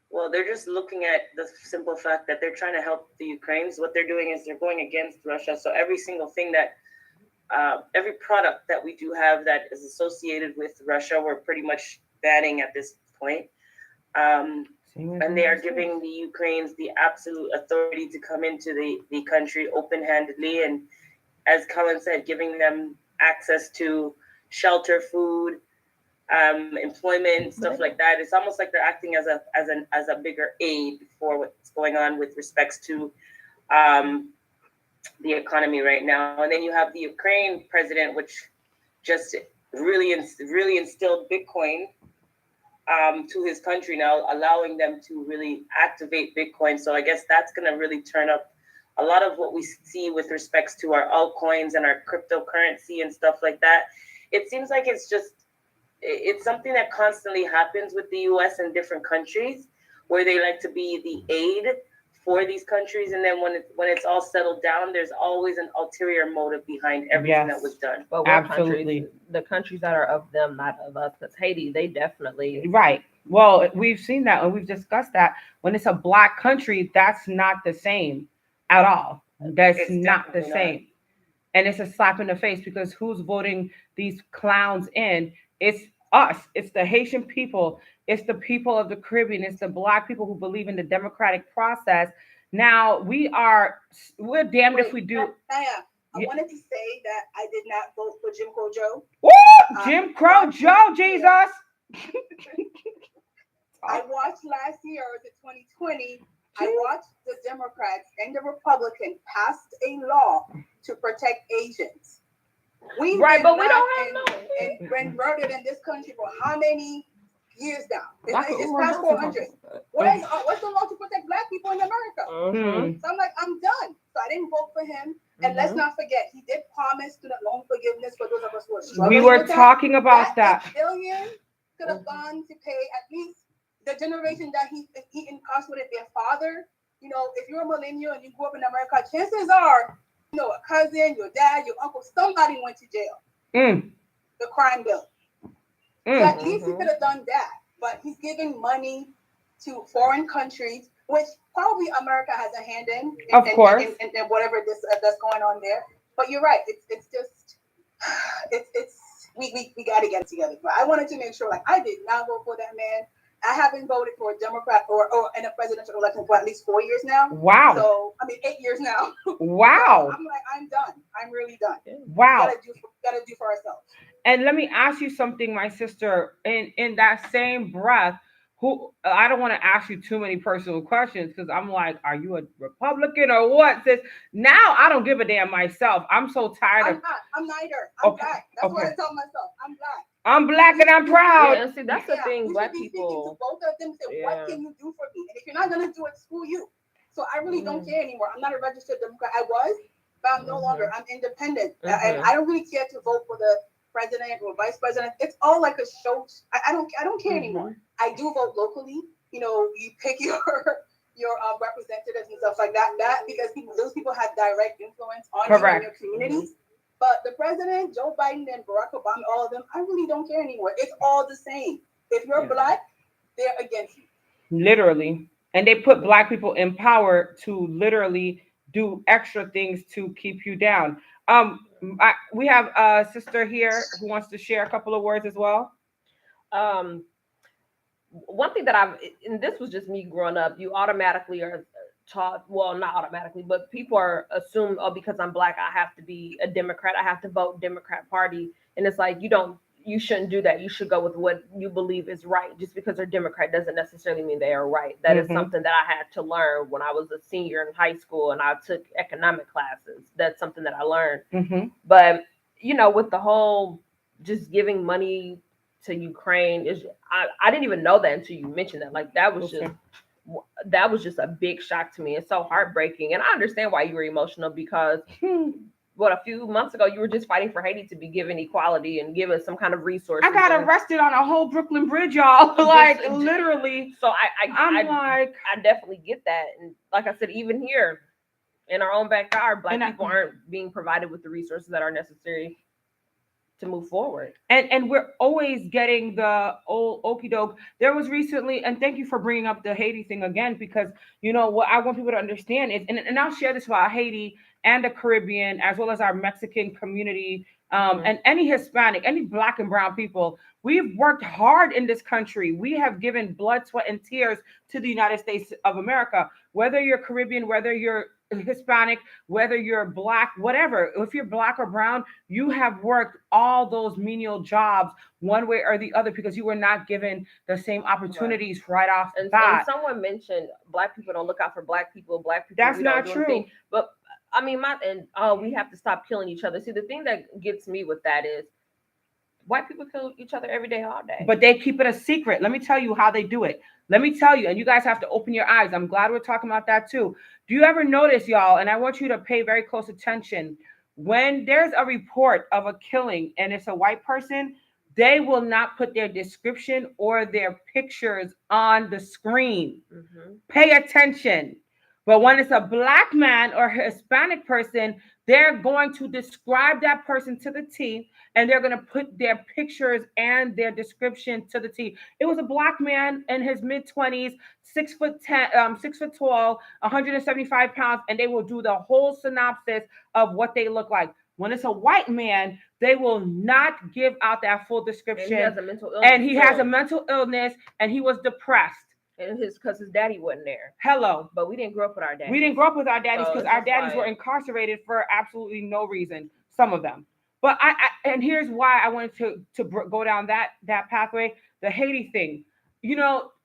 Well, they're just looking at the simple fact that they're trying to help the Ukrainians. What they're doing is they're going against Russia. So every single thing that, every product that we do have that is associated with Russia, we're pretty much banning at this point. And they are giving the Ukrainians the absolute authority to come into the country open-handedly. And as Colin said, giving them access to shelter, food, employment, stuff like that. It's almost like they're acting as a bigger aid for what's going on with respects to the economy right now. And then you have the Ukraine president, which just really instilled Bitcoin to his country now, allowing them to really activate Bitcoin. So I guess that's going to really turn up a lot of what we see with respects to our altcoins and our cryptocurrency and stuff like that. It seems like it's something that constantly happens with the US and different countries where they like to be the aid for these countries. And then when it's all settled down, there's always an ulterior motive behind everything that was done. But what countries, the countries that are of them, not of us, because Haiti, they definitely. Right. Well, we've seen that and we've discussed that. When it's a black country, that's not the same at all. That's not the same. And it's a slap in the face because who's voting these clowns in? It's us. It's the Haitian people. It's the people of the Caribbean. It's the black people who believe in the democratic process. Now we're damned if we do. Naya, I wanted to say that I did not vote for Jim Crow Joe. Woo! Jim Crow Joe, Jesus. I watched last year, the 2020. I watched the Democrats and the Republicans passed a law to protect Asians. But we don't have and been murdered in this country for how many years now? It's past 400. What's the law to protect black people in America? Mm-hmm. So I'm like, I'm done. So I didn't vote for him. And let's not forget, he did promise student loan forgiveness for those of us who are struggling. We were talking about that. $1 billion could have gone to pay at least the generation that he incarcerated their father. You know, if you're a millennial and you grew up in America, chances are, you know, a cousin, your dad, your uncle, somebody went to jail. The crime bill. So at least he could have done that. But he's giving money to foreign countries, which probably America has a hand in. Of course. And whatever that's going on there. But you're right. It's just we got to get it together. But I wanted to make sure, like, I did not vote for that man. I haven't voted for a Democrat or in a presidential election for at least 4 years now. Wow. So, 8 years now. Wow. So I'm like, I'm done. I'm really done. Wow. We gotta do for ourselves. And let me ask you something, my sister, in that same breath, I don't want to ask you too many personal questions because I'm like, are you a Republican or what? Sis, now I don't give a damn myself. I'm so tired I'm neither. I'm black. That's what I tell myself. I'm black. I'm black and I'm proud. Yeah, and see, that's the thing, black people. To both of them, say, what can you do for me? And if you're not gonna do it, screw you. So I really don't care anymore. I'm not a registered Democrat. I was, but I'm no longer. I'm independent, and I don't really care to vote for the president or vice president. It's all like a show. I don't care anymore. I do vote locally. You know, you pick your representatives and stuff like that. That because those people have direct influence on you and your communities. But the president, Joe Biden and Barack Obama, all of them, I really don't care anymore. It's all the same. If you're black, they're against you. Literally. And they put black people in power to literally do extra things to keep you down. We have a sister here who wants to share a couple of words as well. One thing that and this was just me growing up, you automatically are taught, well, not automatically, but people are assumed, oh, because I'm black, I have to be a Democrat, I have to vote Democrat Party. And it's like, you shouldn't do that. You should go with what you believe is right. Just because they're Democrat doesn't necessarily mean they are right. That is something that I had to learn when I was a senior in high school and I took economic classes. That's something that I learned. But, with the whole just giving money to Ukraine, I didn't even know that until you mentioned that. Like, that was just a big shock to me. It's so heartbreaking. And I understand why you were emotional because a few months ago, you were just fighting for Haiti to be given equality and given some kind of resources. I got arrested on a whole Brooklyn Bridge, y'all. Like, literally. So I definitely get that. And like I said, even here in our own backyard, black people aren't being provided with the resources that are necessary to move forward. And we're always getting the old okie doke. There was recently, and thank you for bringing up the Haiti thing again, because what I want people to understand is, and I'll share this about Haiti and the Caribbean, as well as our Mexican community, and any Hispanic, any Black and brown people. We've worked hard in this country. We have given blood, sweat, and tears to the United States of America. Whether you're Caribbean, whether you're Hispanic, whether you're Black, whatever. If you're Black or brown, you have worked all those menial jobs one way or the other because you were not given the same opportunities right off the bat. And someone mentioned Black people don't look out for Black people. That's not true. But I mean, we have to stop killing each other. See, the thing that gets me with that is white people kill each other every day, all day. But they keep it a secret. Let me tell you how they do it. Let me tell you, and you guys have to open your eyes. I'm glad we're talking about that too. Do you ever notice, y'all, and I want you to pay very close attention, when there's a report of a killing and it's a white person, they will not put their description or their pictures on the screen. Pay attention. But when it's a Black man or Hispanic person, they're going to describe that person to the T, and they're going to put their pictures and their description to the T. It was a Black man in his mid-20s, 6'10", 6 foot tall, 175 pounds, and they will do the whole synopsis of what they look like. When it's a white man, they will not give out that full description. And he has a mental illness, and he was depressed. And because his daddy wasn't there. Hello. But we didn't grow up with our daddies. We didn't grow up with our daddies because our daddies were incarcerated for absolutely no reason. Some of them. But and here's why I wanted to go down that pathway. The Haiti thing.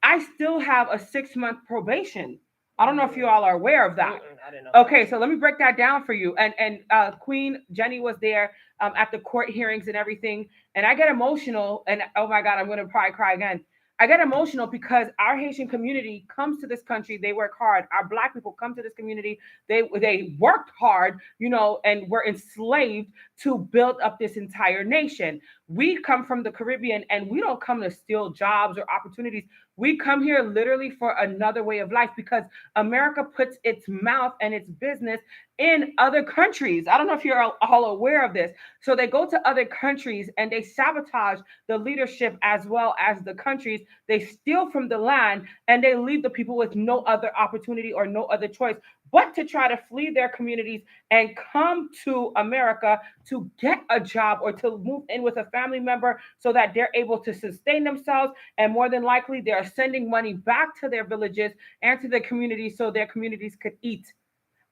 I still have a 6-month probation. I don't know if you all are aware of that. I didn't know. Okay, so let me break that down for you. And Queen Jenny was there at the court hearings and everything. And I get emotional. And oh my God, I'm going to probably cry again. I get emotional because our Haitian community comes to this country. They work hard. Our Black people come to this community. They worked hard, and were enslaved to build up this entire nation. We come from the Caribbean, and we don't come to steal jobs or opportunities. We come here literally for another way of life because America puts its mouth and its business in other countries. I don't know if you're all aware of this. So they go to other countries and they sabotage the leadership as well as the countries. They steal from the land and they leave the people with no other opportunity or no other choice but to try to flee their communities and come to America to get a job or to move in with a family member so that they're able to sustain themselves. And more than likely, they're sending money back to their villages and to their communities so their communities could eat.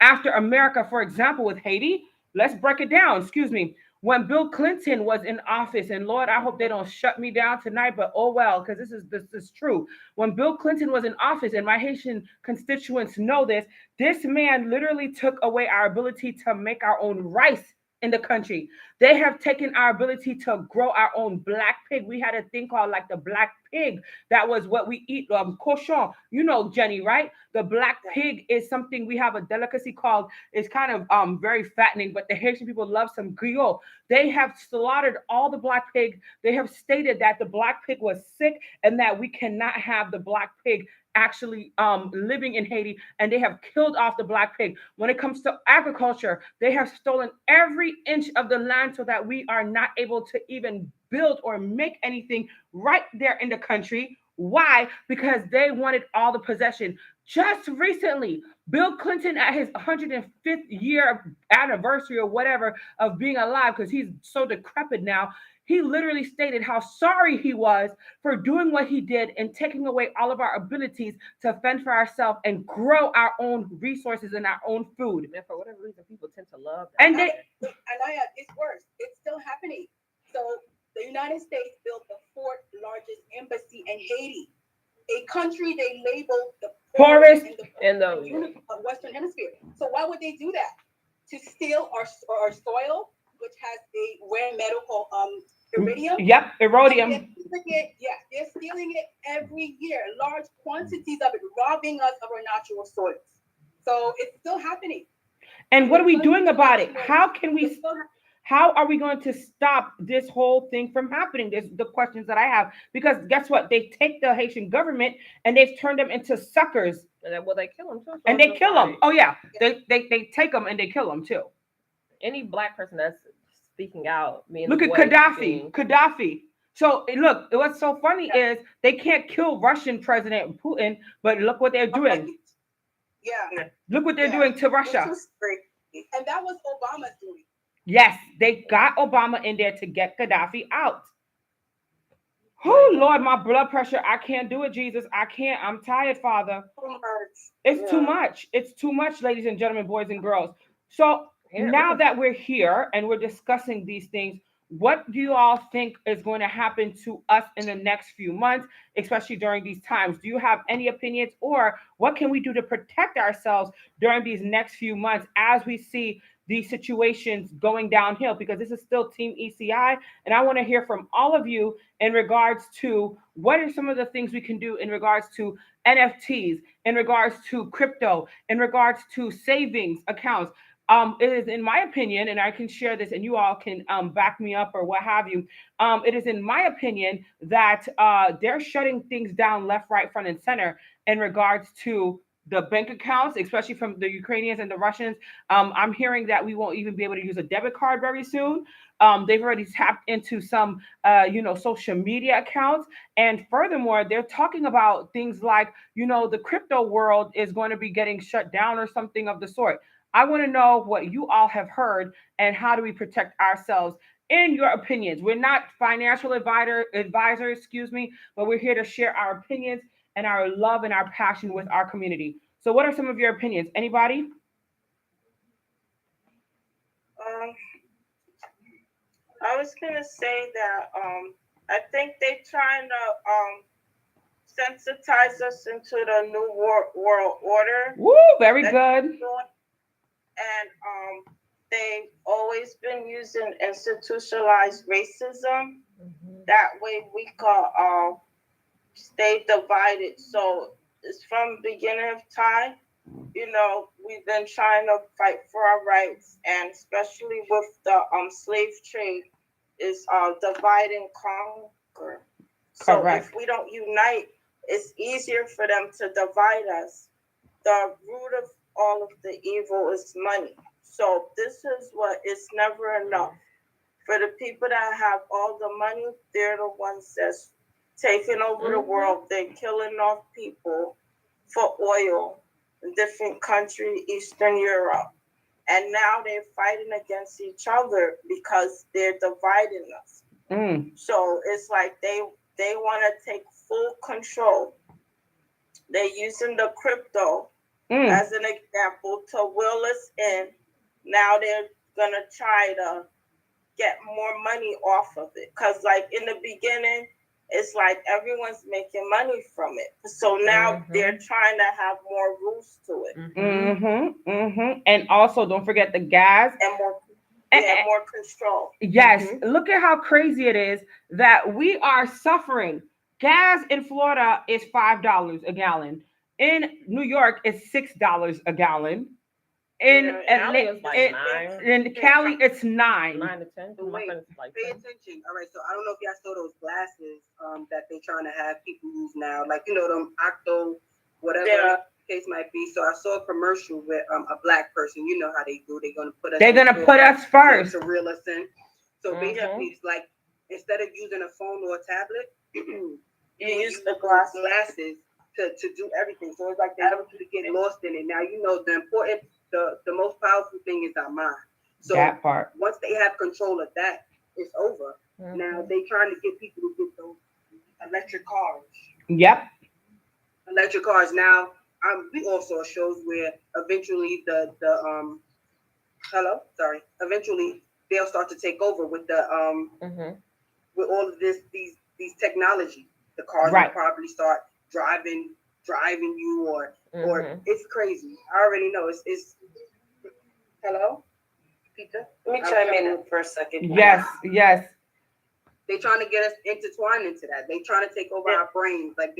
After America, for example, with Haiti, let's break it down. Excuse me. When Bill Clinton was in office, and Lord, I hope they don't shut me down tonight, but oh well, because this is true. When Bill Clinton was in office, and my Haitian constituents know this man literally took away our ability to make our own rice in the country. They have taken our ability to grow our own black pig. We had a thing called like the black pig. That was what we eat, cochon. You know, Jenny, right? The black pig is something we have a delicacy called. It's kind of very fattening, but the Haitian people love some griot. They have slaughtered all the black pig. They have stated that the black pig was sick and that we cannot have the black pig actually living in Haiti, and they have killed off the black pig. When it comes to agriculture, they have stolen every inch of the land so that we are not able to even build or make anything right there in the country. Why? Because they wanted all the possession. Just recently, Bill Clinton, at his 105th year anniversary or whatever of being alive, because he's so decrepit now, he literally stated how sorry he was for doing what he did and taking away all of our abilities to fend for ourselves and grow our own resources and our own food. And for whatever reason, people tend to love that. And it's worse. It's still happening. So the United States built the fourth largest embassy in Haiti, a country they labeled the poorest in the Western Hemisphere. So why would they do that? To steal our soil, which has a rare metal called iridium. Yep, iridium. They're stealing it every year, large quantities of it, robbing us of our natural soils. So it's still happening. And what are we doing about it? How are we going to stop this whole thing from happening? There's the questions that I have. Because guess what? They take the Haitian government and they've turned them into suckers. Well, they kill them too. And they kill them. Oh, yeah. They take them and they kill them too. Any black person that's speaking out. Look at Gaddafi. So look, what's so funny is they can't kill Russian President Putin, but look what they're doing. Yeah. Look what they're doing to Russia. And that was Obama's doing. Yes, they got Obama in there to get Gaddafi out. Oh, Lord, my blood pressure. I can't do it, Jesus. I can't. I'm tired, Father. It's too much. It's too much, ladies and gentlemen, boys and girls. So now that we're here and we're discussing these things, what do you all think is going to happen to us in the next few months, especially during these times? Do you have any opinions, or what can we do to protect ourselves during these next few months as we see these situations going downhill? Because this is still Team ECI, and I want to hear from all of you in regards to what are some of the things we can do in regards to NFTs, in regards to crypto, in regards to savings accounts. It is in my opinion, and I can share this and you all can back me up or what have you. It is in my opinion that they're shutting things down left, right, front, and center in regards to the bank accounts, especially from the Ukrainians and the Russians. I'm hearing that we won't even be able to use a debit card very soon. They've already tapped into some, social media accounts. And furthermore, they're talking about things like, the crypto world is going to be getting shut down or something of the sort. I want to know what you all have heard and how do we protect ourselves in your opinions. We're not financial advisors, but we're here to share our opinions and our love and our passion with our community. So what are some of your opinions? Anybody? I was going to say that I think they're trying to sensitize us into the new world order. Woo, very good. And they've always been using institutionalized racism. Mm-hmm. That way we can stay divided. So it's from the beginning of time, we've been trying to fight for our rights, and especially with the slave trade is divide and conquer. So correct. If we don't unite, it's easier for them to divide us. The root of all of the evil is money. So this is what it's never enough. For the people that have all the money, they're the ones that's taking over the world. They're killing off people for oil in different countries, Eastern Europe. And now they're fighting against each other because they're dividing us. So it's like they want to take full control. They're using the crypto as an example to will us in. Now they're going to try to get more money off of it. Because like in the beginning, it's like everyone's making money from it. So now they're trying to have more rules to it. And also don't forget the gas. They have more control. Yes, look at how crazy it is that we are suffering. Gas in Florida is $5 a gallon. In New York, it's $6 a gallon. In Cali is like in, 9. in Cali, it's 9. 9 to 10. But wait, pay attention. All right, so I don't know if y'all saw those glasses that they trying to have people use now, like them octo, whatever Yeah. the case might be. So I saw a commercial with a black person. You know how they do. They're gonna put us. They're gonna put us first. To reel us in. So Mhm. basically, it's like instead of using a phone or a tablet, You use the glasses to do everything. So it's like they don't want you to get lost in it. Now the most powerful thing is our mind. So That part. once they have control of that, it's over. Mhm. Now they trying to get people to get those electric cars. Yep. Electric cars. Now, we also shows where eventually eventually they'll start to take over with Mhm. with all of these technology. The cars Right. will probably start driving you or Mhm. it's crazy. I already know it's hello, Peter. Let me chime in for a second. Yes. Yes. They trying to get us intertwined into that. They trying to take over our brains. Like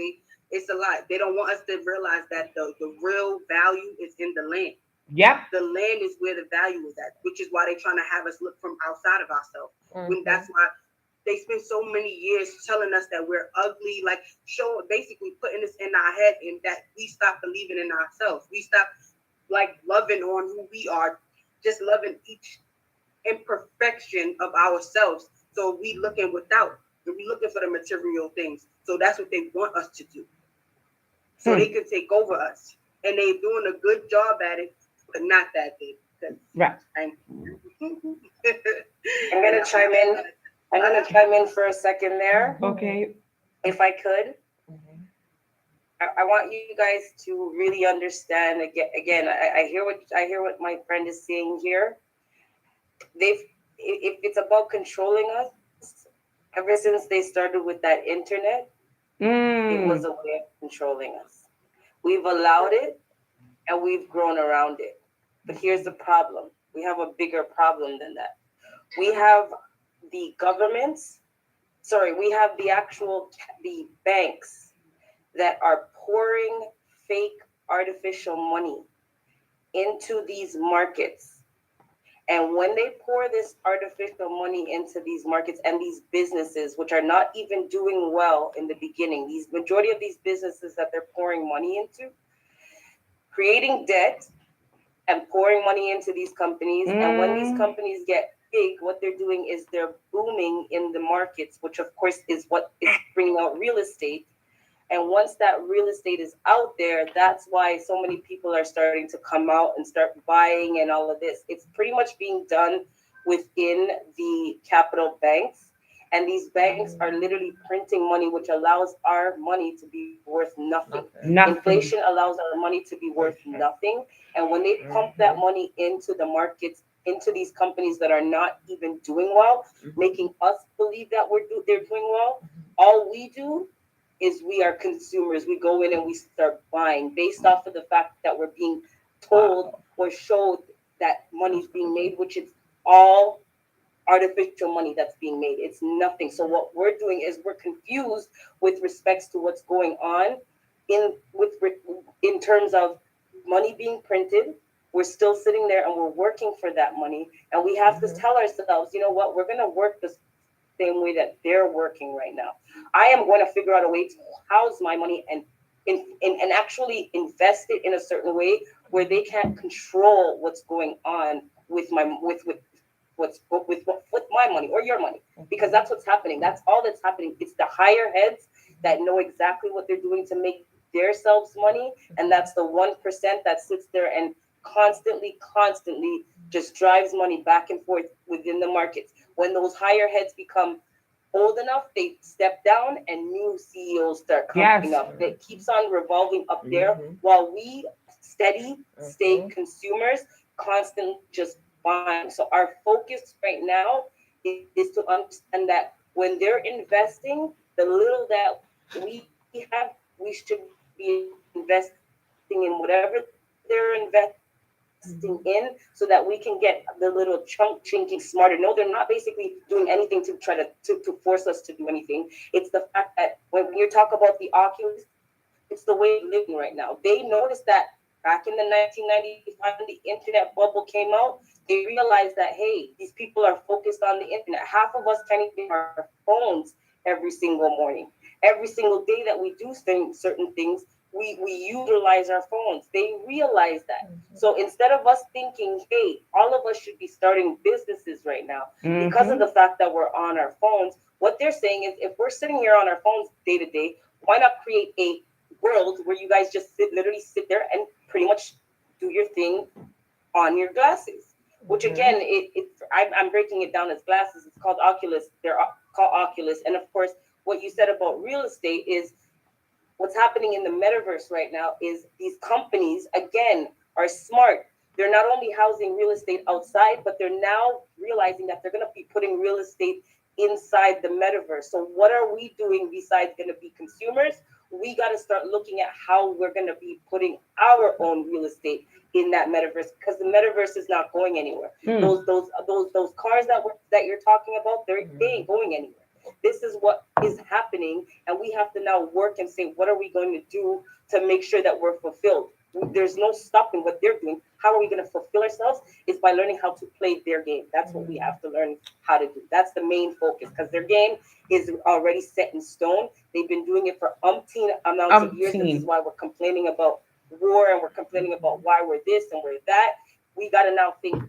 it's a lot. They don't want us to realize that the real value is in the land. Yep. The land is where the value is at, which is why they're trying to have us look from outside of ourselves. When that's why they spend so many years telling us that we're ugly, like basically putting this in our head, and that we stop believing in ourselves. We stop like loving on who we are, just loving each imperfection of ourselves. So we looking without, and we looking for the material things. So that's what they want us to do. So they can take over us, and they're doing a good job at it, but not that good. Right. I'm gonna chime in. I'm gonna chime in for a second there, Okay. if I could. I want you guys to really understand. Again, I hear what my friend is saying here. If it's about controlling us, ever since they started with that internet, it was a way of controlling us. We've allowed it, and we've grown around it. But here's the problem. We have a bigger problem than that. We have the governments, we have the banks that are pouring fake artificial money into these markets. And when they pour this artificial money into these markets and these businesses, which are not even doing well in the beginning, these majority of these businesses that they're pouring money into, creating debt and pouring money into these companies. And when these companies get big, what they're doing is they're booming in the markets, which of course is what is bringing out real estate. And once that real estate is out there, that's why so many people are starting to come out and start buying and all of this. It's pretty much being done within the capital banks. And these banks are literally printing money, which allows our money to be worth nothing. Inflation allows our money to be worth nothing. And when they pump that money into the markets, into these companies that are not even doing well, making us believe that they're doing well, all we do is we are consumers. We go in and we start buying based off of the fact that we're being told or showed that money's being made, which is all artificial money that's being made. It's nothing. So what we're doing is we're confused with respects to what's going on in terms of money being printed. We're still sitting there and we're working for that money, and we have to tell ourselves, you know what, we're going to work the same way that they're working right now. I am going to figure out a way to house my money and actually invest it in a certain way where they can't control what's going on with my money or your money, because that's what's happening. That's all that's happening. It's the higher heads that know exactly what they're doing to make themselves money, and that's the 1% that sits there and constantly just drives money back and forth within the markets. When those higher heads become old enough, they step down and new CEOs start coming up. It keeps on revolving up there while we stay consumers, constantly just buying. So our focus right now is to understand that when they're investing, the little that we have, we should be investing in whatever they're investing investing in so that we can get the little chunk chinking smarter. No, they're not basically doing anything to try to force us to do anything. It's the fact that when you talk about the Oculus, it's the way we're living right now. They noticed that back in the 1995 when the internet bubble came out, they realized that, hey, these people are focused on the internet. Half of us can't even our phones every single morning. Every single day that we do certain things, we utilize our phones. They realize that. So instead of us thinking, hey, all of us should be starting businesses right now because of the fact that we're on our phones, what they're saying is if we're sitting here on our phones day to day, why not create a world where you guys just literally sit there and pretty much do your thing on your glasses? Which again, I'm breaking it down as glasses. It's called Oculus. They're called Oculus. And of course, what you said about real estate is what's happening in the metaverse right now is these companies, again, are smart. They're not only housing real estate outside, but they're now realizing that they're going to be putting real estate inside the metaverse. So what are we doing besides going to be consumers? We got to start looking at how we're going to be putting our own real estate in that metaverse, because the metaverse is not going anywhere. Those cars that you're talking about, they ain't going anywhere. This is what is happening, and we have to now work and say, what are we going to do to make sure that we're fulfilled? There's no stopping what they're doing. How are we going to fulfill ourselves? Is by learning how to play their game. That's what we have to learn how to do. That's the main focus, because their game is already set in stone. They've been doing it for umpteen amounts of years. This is why we're complaining about war, and we're complaining about why we're this and we're that. We got to now think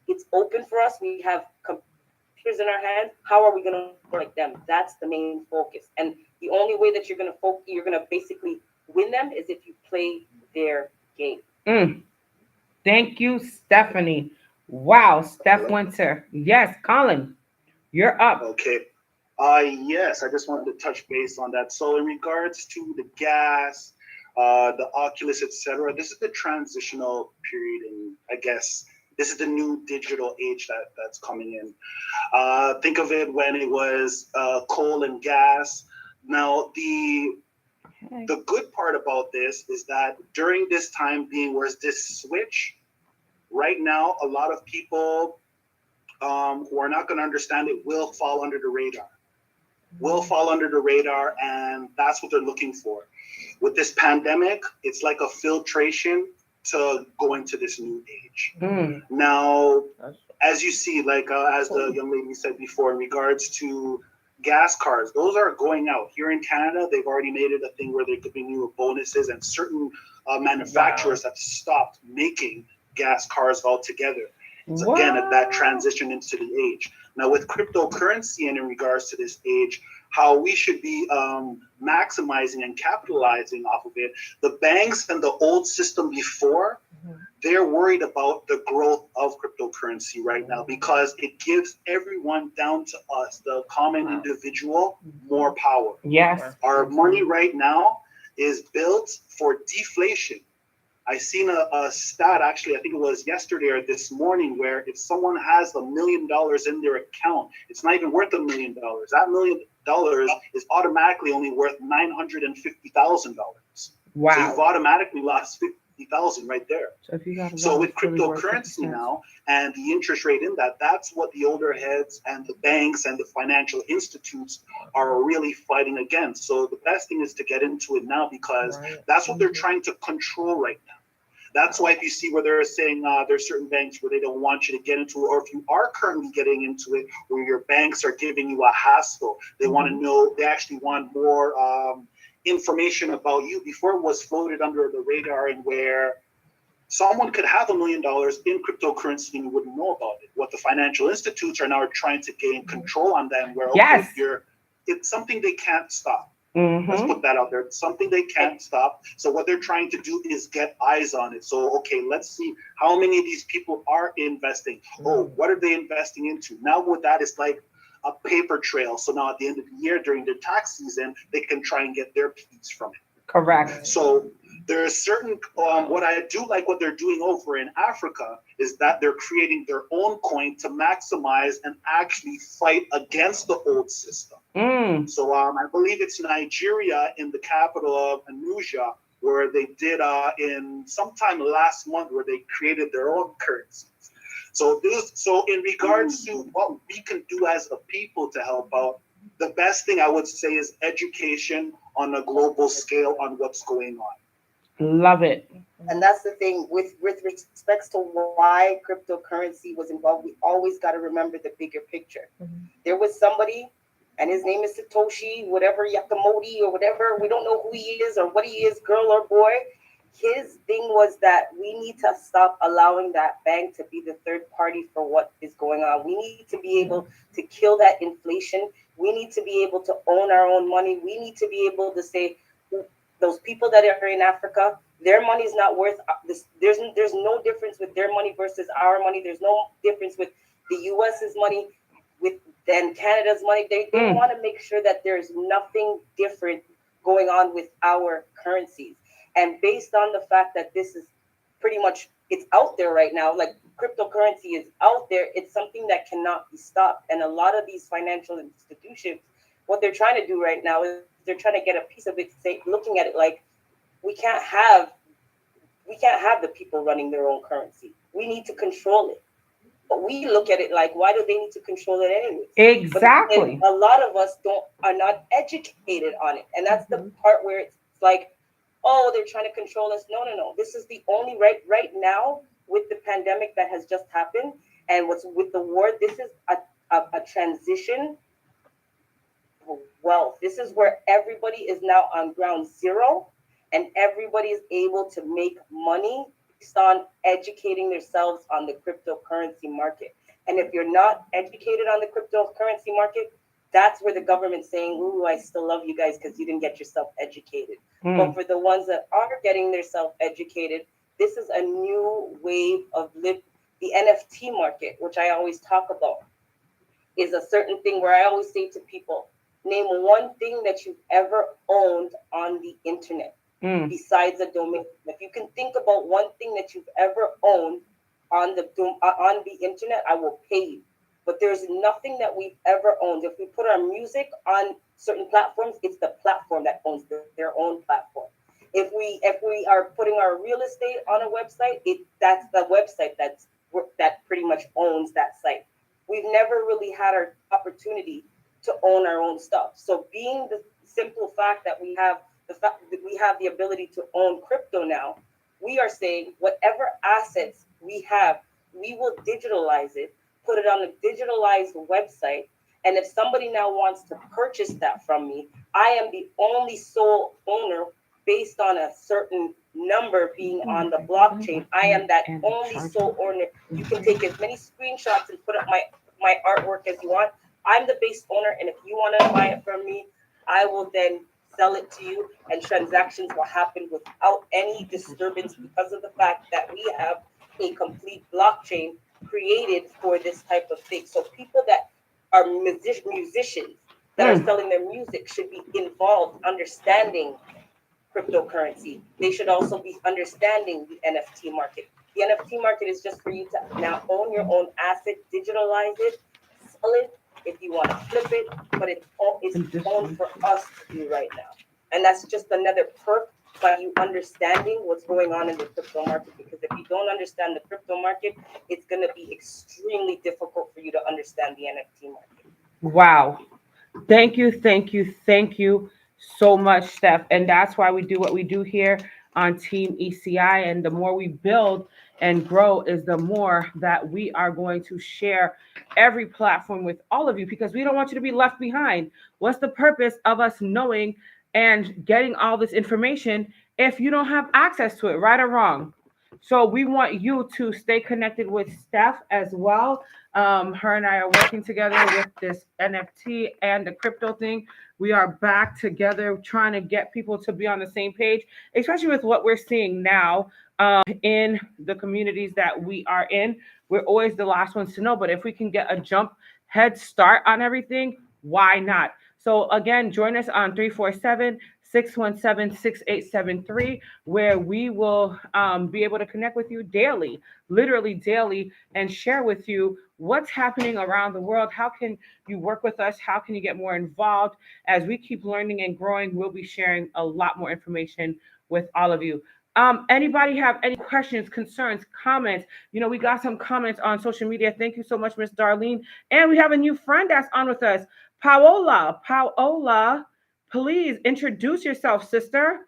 it's open for us. We have computers in our hands. How are we going to work like them? That's the main focus. And the only way that you're going to basically win them is if you play their game. Thank you, Stephanie. Wow, Steph Winter. Yes, Colin, you're up. Okay. Yes, I just wanted to touch base on that. So in regards to the gas, the Oculus, etc., this is the transitional period, and I guess this is the new digital age that's coming in. Think of it when it was coal and gas. Now, the good part about this is that during this time being, where's this switch, right now, a lot of people who are not going to understand it will fall under the radar. And that's what they're looking for. With this pandemic, it's like a filtration to go into this new age. Now, as you see, like as the young lady said before, in regards to gas cars, those are going out. Here in Canada, they've already made it a thing where they're giving you bonuses, and certain manufacturers have stopped making gas cars altogether. It's again that transition into the age. Now with cryptocurrency and in regards to this age, how we should be maximizing and capitalizing off of it. The banks and the old system before, they're worried about the growth of cryptocurrency right now because it gives everyone down to us, the common individual, more power. Yes. Our money right now is built for deflation. I seen a stat, actually, I think it was yesterday or this morning, where if someone has $1 million in their account, it's not even worth $1 million. That $1 million is automatically only worth $950,000. Wow. So you've automatically lost $50,000 right there. So with cryptocurrency now and the interest rate in that, that's what the older heads and the banks and the financial institutes are really fighting against. So the best thing is to get into it now, because that's what they're trying to control right now. That's why if you see where they're saying there's certain banks where they don't want you to get into it, or if you are currently getting into it, where your banks are giving you a hassle, they want to know, they actually want more information about you. Before it was floated under the radar, and where someone could have $1 million in cryptocurrency and you wouldn't know about it. What the financial institutes are now trying to gain control on them, where it's something they can't stop. Let's put that out there. It's something they can't stop. So what they're trying to do is get eyes on it. So, okay, let's see how many of these people are investing. Oh, what are they investing into? Now with that, it's like a paper trail. So now at the end of the year, during their tax season, they can try and get their piece from it. Correct. So there are certain, what I do like what they're doing over in Africa is that they're creating their own coin to maximize and actually fight against the old system. So I believe it's Nigeria, in the capital of Abuja, where they did in sometime last month where they created their own currencies. So in regards to what we can do as a people to help out, the best thing I would say is education on a global scale on what's going on. Love it. And that's the thing with respects to why cryptocurrency was involved. We always got to remember the bigger picture. There was somebody, and his name is Satoshi, whatever, Yakamoto or whatever. We don't know who he is or what he is, girl or boy. His thing was that we need to stop allowing that bank to be the third party for what is going on. We need to be able to kill that inflation. We need to be able to own our own money. We need to be able to say, those people that are in Africa, their money is not worth this. There's no difference with their money versus our money. There's no difference with the US's money than Canada's money. They want to make sure that there's nothing different going on with our currencies. And based on the fact that this is pretty much, it's out there right now, like cryptocurrency is out there, it's something that cannot be stopped. And a lot of these financial institutions, what they're trying to do right now is they're trying to get a piece of it, looking at it like we can't have the people running their own currency. We need to control it. But we look at it like, why do they need to control it anyways? Exactly. But a lot of us are not educated on it. And that's the part where it's like, oh, they're trying to control us. No. This is the only right now with the pandemic that has just happened. And what's with the war, this is a transition of wealth. This is where everybody is now on ground zero and everybody is able to make money based on educating themselves on the cryptocurrency market. And if you're not educated on the cryptocurrency market, that's where the government's saying, ooh, I still love you guys because you didn't get yourself educated. But for the ones that are getting themselves educated, this is a new wave of the NFT market, which I always talk about, is a certain thing where I always say to people, name one thing that you've ever owned on the internet besides a domain. If you can think about one thing that you've ever owned on the internet, I will pay you. But there's nothing that we've ever owned. If we put our music on certain platforms, it's the platform that owns their own platform. If we are putting our real estate on a website, that's the website that pretty much owns that site. We've never really had our opportunity to own our own stuff. So being the simple fact that we have the ability to own crypto now, we are saying whatever assets we have, we will digitalize it, put it on a digitalized website. And if somebody now wants to purchase that from me, I am the only sole owner based on a certain number being on the blockchain. I am that only sole owner. You can take as many screenshots and put up my artwork as you want. I'm the base owner. And if you want to buy it from me, I will then sell it to you. And transactions will happen without any disturbance because of the fact that we have a complete blockchain created for this type of thing. So people that are musicians that are selling their music should be involved, understanding cryptocurrency. They should also be understanding the NFT market. The NFT market is just for you to now own your own asset, digitalize it, sell it if you want to flip it, but it's owned for us to do right now. And that's just another perk by you understanding what's going on in the crypto market. Because if you don't understand the crypto market, it's going to be extremely difficult for you to understand the NFT market. Wow. Thank you so much, Steph. And that's why we do what we do here on Team ECI. And the more we build and grow is the more that we are going to share every platform with all of you, because we don't want you to be left behind. What's the purpose of us knowing and getting all this information if you don't have access to it, right or wrong? So we want you to stay connected with Steph as well. Her and I are working together with this NFT and the crypto thing. We are back together trying to get people to be on the same page, especially with what we're seeing now in the communities that we are in. We're always the last ones to know, but if we can get a head start on everything, why not? So again, join us on 617-6873, where we will be able to connect with you daily, literally daily, and share with you what's happening around the world. How can you work with us? How can you get more involved? As we keep learning and growing, we'll be sharing a lot more information with all of you. Anybody have any questions, concerns, comments? We got some comments on social media. Thank you so much, Miss Darlene. And we have a new friend that's on with us, Paola. Paola, please introduce yourself, sister.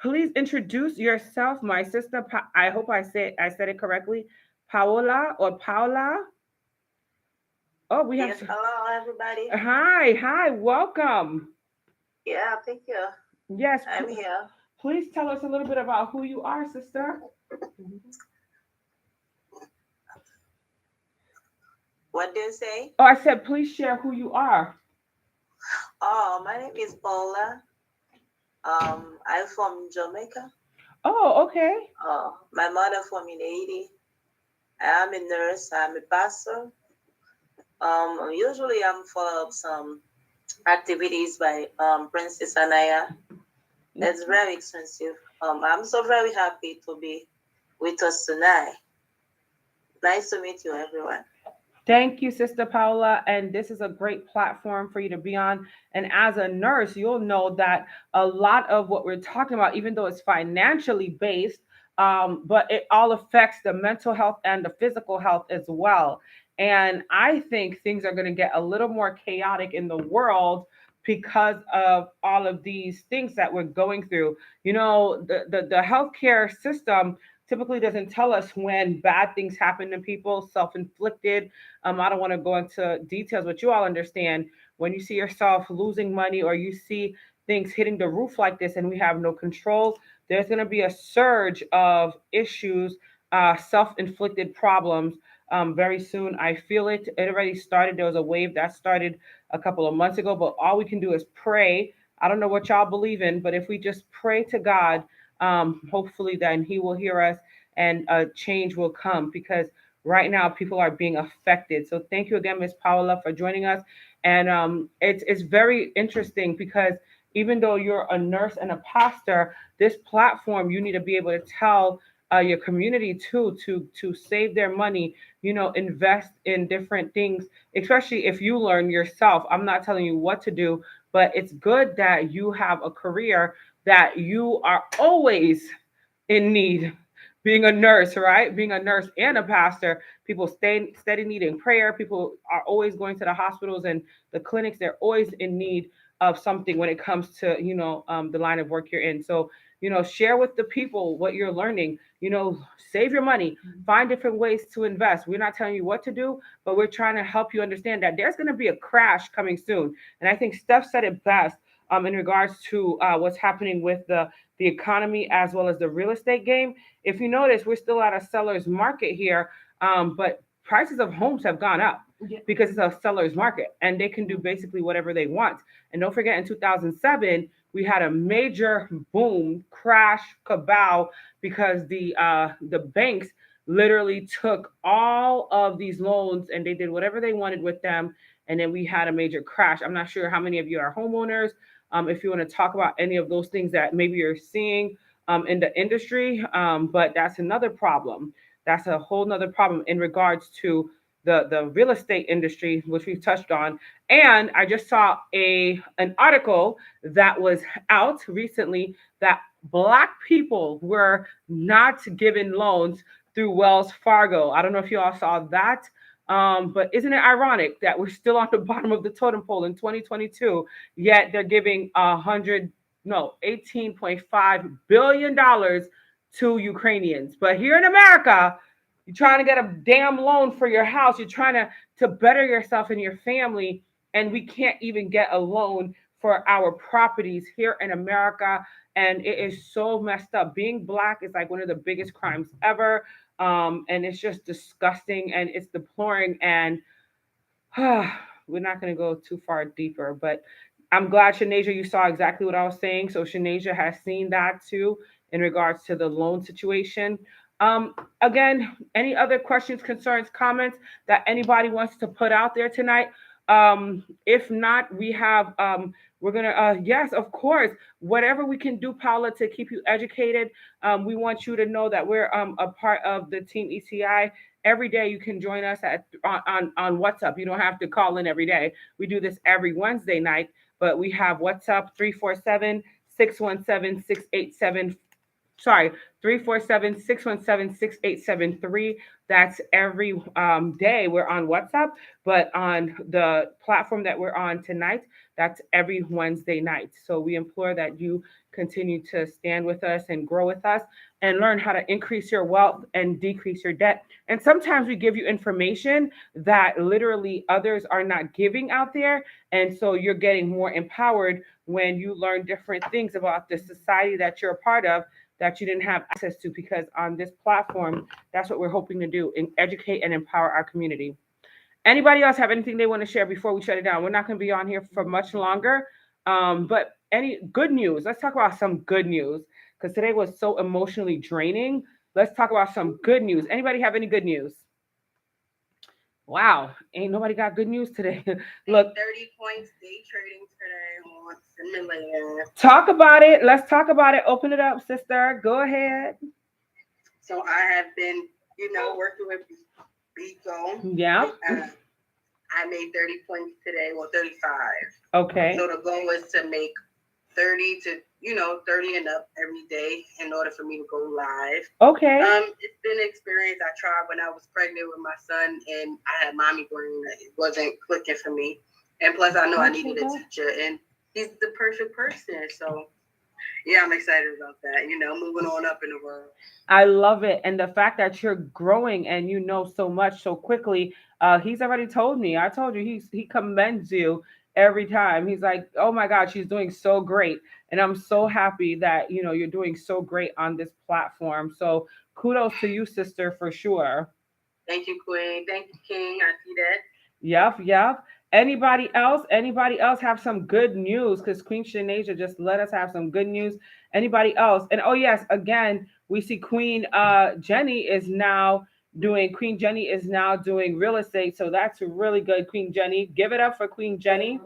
Please introduce yourself, my sister. I hope I said it correctly. Paola or Paula? Oh, we have. Yes, hello everybody. Hi, welcome. Yeah, thank you. Yes, I'm here. please tell us a little bit about who you are, sister. What do you say? Oh, I said please share who you are. Oh, my name is Paula. I'm from Jamaica. Oh, okay. My mother from in Haiti. I'm a nurse. I'm a pastor. Usually I'm follow up some activities by Princess Anaya. That's very expensive. I'm so very happy to be with us tonight. Nice to meet you, everyone. Thank you, Sister Paula. And this is a great platform for you to be on. And as a nurse, you'll know that a lot of what we're talking about, even though it's financially based, but it all affects the mental health and the physical health as well. And I think things are going to get a little more chaotic in the world because of all of these things that we're going through. The healthcare system typically doesn't tell us when bad things happen to people, self-inflicted. I don't want to go into details, but you all understand when you see yourself losing money or you see things hitting the roof like this and we have no control, there's going to be a surge of issues, self-inflicted problems very soon. I feel it. It already started. There was a wave that started a couple of months ago, but all we can do is pray. I don't know what y'all believe in, but if we just pray to God, hopefully then He will hear us and a change will come because right now people are being affected. So thank you again, Miss Paola, for joining us. And it's very interesting because even though you're a nurse and a pastor, this platform you need to be able to tell your community too to save their money. Invest in different things, especially if you learn yourself. I'm not telling you what to do, but it's good that you have a career that you are always in need. Being a nurse, right? Being a nurse and a pastor, people stay steady needing prayer. People are always going to the hospitals and the clinics. They're always in need of something when it comes to the line of work you're in. So share with the people what you're learning. Save your money, find different ways to invest. We're not telling you what to do, but we're trying to help you understand that there's going to be a crash coming soon. And I think Steph said it best in regards to what's happening with the economy as well as the real estate game. If you notice, we're still at a seller's market here, but prices of homes have gone up because it's a seller's market and they can do basically whatever they want. And don't forget, in 2007, we had a major boom, crash, cabal, because the banks literally took all of these loans and they did whatever they wanted with them. And then we had a major crash. I'm not sure how many of you are homeowners. If you want to talk about any of those things that maybe you're seeing in the industry, but that's another problem. That's a whole nother problem in regards to the real estate industry, which we've touched on. And I just saw an article that was out recently that Black people were not given loans through Wells Fargo. I don't know if you all saw that. But isn't it ironic that we're still on the bottom of the totem pole in 2022, yet they're giving $18.5 billion to Ukrainians. But here in America, you're trying to get a damn loan for your house. You're trying to better yourself and your family, and we can't even get a loan for our properties here in America. And it is so messed up. Being Black is like one of the biggest crimes ever. And it's just disgusting and it's deploring. And we're not going to go too far deeper, but I'm glad, Shanasia, you saw exactly what I was saying. So Shanasia has seen that too in regards to the loan situation. Again, any other questions, concerns, comments that anybody wants to put out there tonight? If not, we're We're gonna, yes, of course, whatever we can do, Paula, to keep you educated. We want you to know that we're a part of the Team ECI. Every day you can join us on WhatsApp. You don't have to call in every day. We do this every Wednesday night, but we have WhatsApp 347-617-6873. Sorry, 347-617-6873. That's every day we're on WhatsApp, but on the platform that we're on tonight, that's every Wednesday night. So we implore that you continue to stand with us and grow with us and learn how to increase your wealth and decrease your debt. And sometimes we give you information that literally others are not giving out there. And so you're getting more empowered when you learn different things about the society that you're a part of that you didn't have access to, because on this platform, that's what we're hoping to do, and educate and empower our community. Anybody else have anything they want to share before we shut it down? We're not going to be on here for much longer. But any good news? Let's talk about some good news, because today was so emotionally draining. Let's talk about some good news. Anybody have any good news? Wow, ain't nobody got good news today. Look, 30 points day trading today on simulator. Talk about it. Let's talk about it. Open it up, sister. Go ahead. So I have been, working with Bico. Yeah. I made 30 points today, well, 35. Okay. So the goal is to make 30 to 30 and up every day in order for me to go live. Okay. It's been an experience. I tried when I was pregnant with my son, and I had mommy brain. It wasn't clicking for me. And plus, I know I needed a teacher, and he's the perfect person. So, yeah, I'm excited about that. Moving on up in the world. I love it. And the fact that you're growing and you know so much so quickly. He's already told me. I told you he commends you every time. He's like, oh my God, she's doing so great. And I'm so happy that, you're doing so great on this platform. So kudos to you, sister, for sure. Thank you, Queen. Thank you, King. I see that. Yep. Anybody else? Anybody else have some good news? Because Queen Shanasia just let us have some good news. Anybody else? And oh yes, again, we see Queen Jenny is now doing real estate. So that's really good, Queen Jenny. Give it up for Queen Jenny.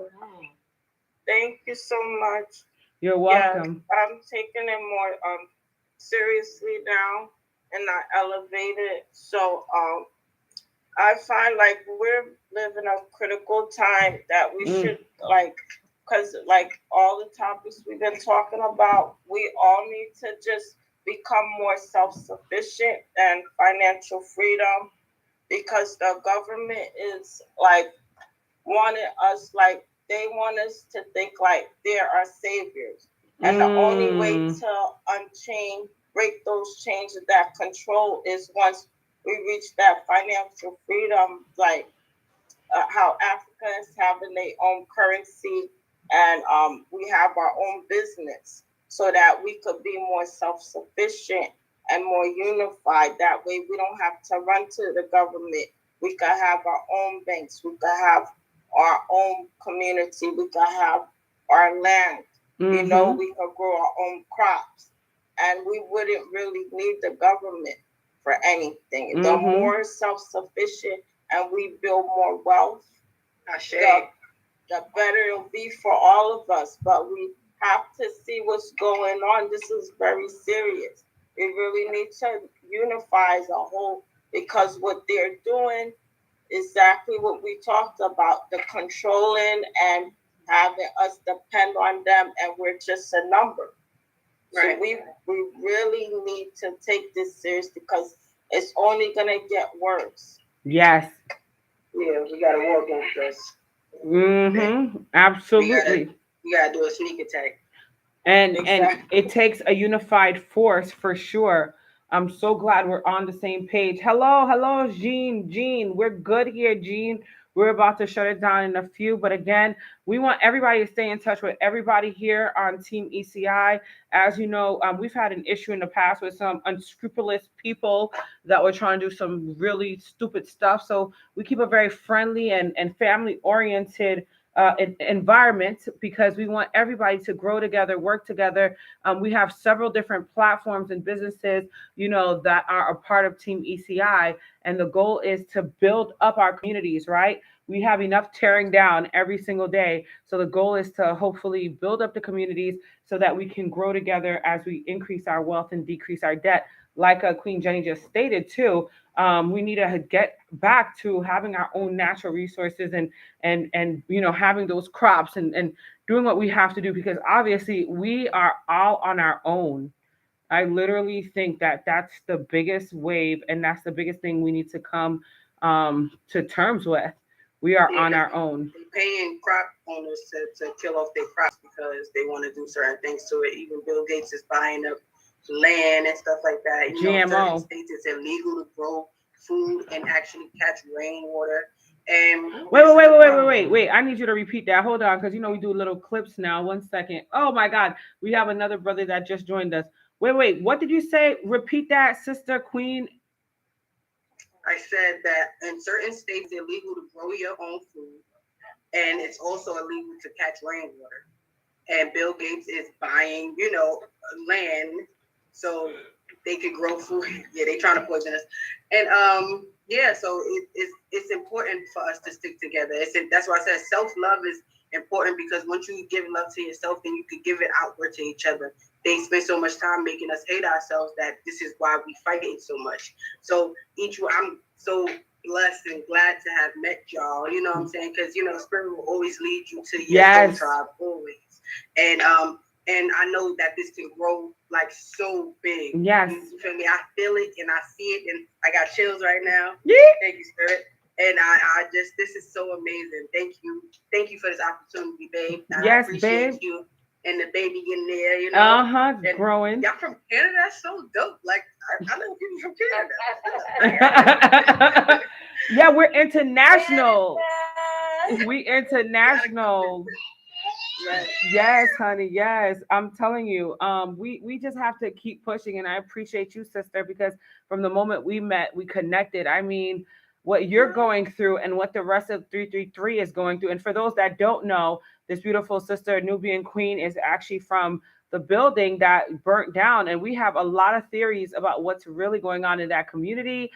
Thank you so much. You're welcome. Yeah, I'm taking it more seriously now, and I elevate it. So I find like we're living a critical time that we should because all the topics we've been talking about, we all need to just become more self-sufficient and financial freedom, because the government is they want us to think like they're our saviors. And the only way to break those chains of that control is once we reach that financial freedom, how Africans having their own currency, and we have our own business, so that we could be more self-sufficient and more unified. That way we don't have to run to the government. We could have our own banks. We could have our own community. We could have our land. We could grow our own crops. And we wouldn't really need the government for anything. The more self-sufficient and we build more wealth, the better it'll be for all of us. But we have to see what's going on. This is very serious. We really need to unify as a whole, because what they're doing is exactly what we talked about, the controlling and having us depend on them, and we're just a number. Right. So we really need to take this serious, because it's only going to get worse. Yes. Yeah, we got to war against this. Absolutely. We gotta do a sneak attack. And it takes a unified force for sure. I'm so glad we're on the same page. Hello, Jean. We're good here, Jean. We're about to shut it down in a few, but again, we want everybody to stay in touch with everybody here on Team ECI. As you know, we've had an issue in the past with some unscrupulous people that were trying to do some really stupid stuff. So we keep a very friendly and family-oriented environment, because we want everybody to grow together, work together. We have several different platforms and businesses, that are a part of Team ECI, and the goal is to build up our communities, right? we have enough tearing down every single day. So the goal is to hopefully build up the communities so that we can grow together as we increase our wealth and decrease our debt. Like Queen Jenny just stated too, we need to get back to having our own natural resources and having those crops and doing what we have to do, because obviously we are all on our own. I literally think that that's the biggest wave, and that's the biggest thing we need to come to terms with. We are on our own. They're paying crop owners to kill off their crops because they want to do certain things to it. Even Bill Gates is buying up land and stuff like that. GMO. Certain states it's illegal to grow food and actually catch rainwater. And wait. I need you to repeat that. Hold on, because we do little clips now. 1 second. Oh my God. We have another brother that just joined us. Wait. What did you say? Repeat that, Sister Queen. I said that in certain states it's illegal to grow your own food, and it's also illegal to catch rainwater. And Bill Gates is buying, land so they could grow food. Yeah, they trying to poison us. And so it's important for us to stick together. That's why I said self-love is important, because once you give love to yourself, then you could give it outward to each other. They spend so much time making us hate ourselves that this is why we fight it so much. So I'm so blessed and glad to have met y'all. You know what I'm saying? Because Spirit will always lead you to your own tribe, always. And I know that this can grow like so big. Yes. You feel me? I feel it and I see it, and I got chills right now. Yeah. Thank you, Spirit. And I just, this is so amazing. Thank you for this opportunity, babe. Yes, I appreciate babe. you and the baby in there, And growing. Y'all from Canada? That's so dope. Like, I know people from Canada. Yeah, we're international. We international. Right. Yes, honey. Yes, I'm telling you. We just have to keep pushing, and I appreciate you, sister, because from the moment we met, we connected. I mean, what you're going through and what the rest of 333 is going through. And for those that don't know, this beautiful sister, Nubian Queen, is actually from the building that burnt down, and we have a lot of theories about what's really going on in that community.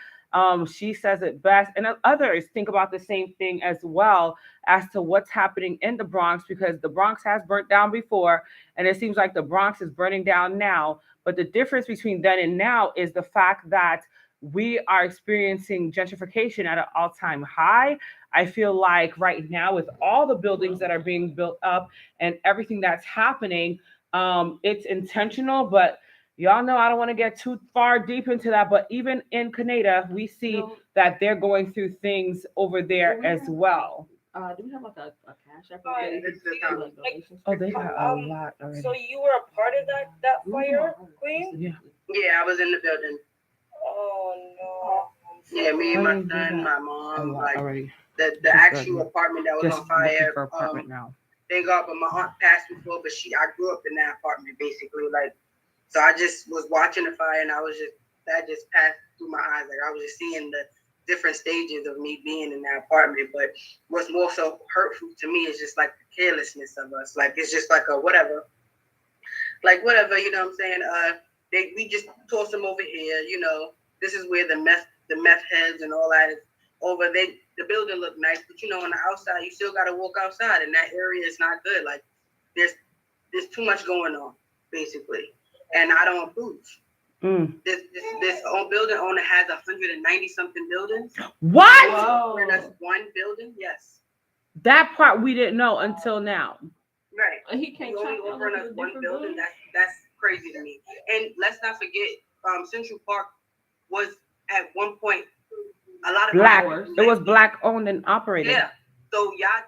She says it best, and others think about the same thing as well as to what's happening in the Bronx, because the Bronx has burnt down before, and it seems like the Bronx is burning down now. But the difference between then and now is the fact that we are experiencing gentrification at an all-time high. I feel like right now, with all the buildings that are being built up and everything that's happening, it's intentional, but y'all know I don't want to get too far deep into that, but even in Canada, we see that they're going through things over there as well. Do we have like a cash app? Oh, they got a lot already. So you were a part of that fire, Queen? Yeah, I was in the building. Oh no. Yeah, me and my son, my mom, like the actual apartment that was on fire. For apartment now. Thank God, but my aunt passed before, but I grew up in that apartment basically. Like, so I just was watching the fire, and that just passed through my eyes. Like, I was just seeing the different stages of me being in that apartment. But what's more so hurtful to me is just like the carelessness of us. Like, it's just like a whatever. Like, whatever, you know what I'm saying? We just toss them over here, This is where the meth heads and all that is over. The building looked nice, but on the outside, you still got to walk outside, and that area is not good. Like, there's too much going on, basically, and I don't approve. This building owner has 190 something buildings. What? Whoa. That's one building. Yes. That part we didn't know until now. Right. And he can't only over us one building. That's crazy to me. And let's not forget, Central Park was at one point a lot of black. Hours. It was black owned and operated. Yeah. So y'all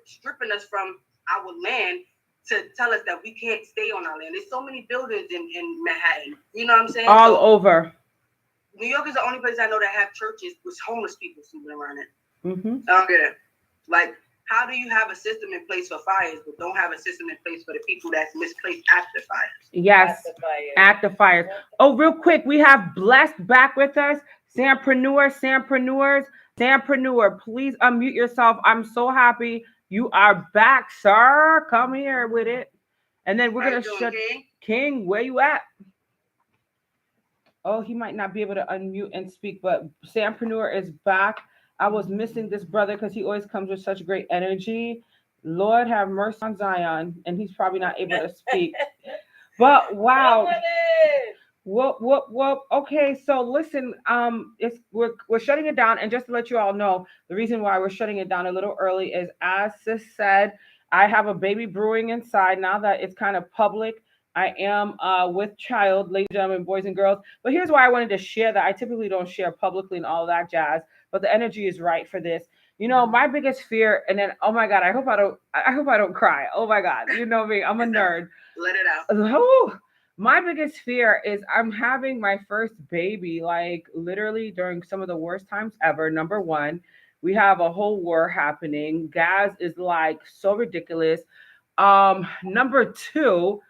stripping us from our land to tell us that we can't stay on our land. There's so many buildings in Manhattan. You know what I'm saying? All over. New York is the only place I know that have churches with homeless people sleeping around it. Mm-hmm. I don't get it. Like, how do you have a system in place for fires, but don't have a system in place for the people that's misplaced after fires? Yes, at the fires. Oh, real quick, we have Blessed back with us. Sampreneur, please unmute yourself. I'm so happy you are back, sir. Come here with it. And then we're going to shut King, where you at? Oh, he might not be able to unmute and speak, but Sampreneur is back. I was missing this brother because he always comes with such great energy. Lord have mercy on Zion, and he's probably not able to speak. But wow. Whoop whoop whoop. Okay, so listen, it's we're shutting it down, and just to let you all know, the reason why we're shutting it down a little early is, as Sis said, I have a baby brewing inside now that it's kind of public. I am with child, ladies and gentlemen, boys and girls. But here's why I wanted to share that. I typically don't share publicly and all that jazz, but the energy is right for this. You know, my biggest fear, and then oh my god, I hope I don't cry. Oh my god, you know me, I'm a nerd. Let it out. Oh, my biggest fear is I'm having my first baby, like literally during some of the worst times ever. Number one, we have a whole war happening. Gas is like so ridiculous. Number two,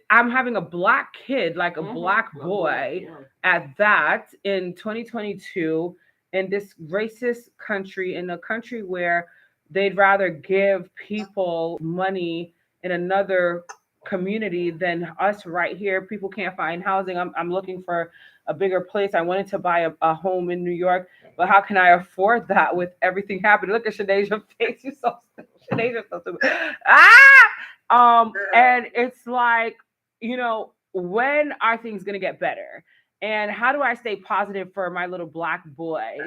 I'm having a black kid, like a black boy at that in 2022 in this racist country, in a country where they'd rather give people money in another community than us right here. People can't find housing. I'm looking for a bigger place. I wanted to buy a home in New York, but how can I afford that with everything happening? Look at Shanae's face. You're so stupid. Shanae's so stupid. And it's like, you know, when are things gonna get better? And how do I stay positive for my little black boy?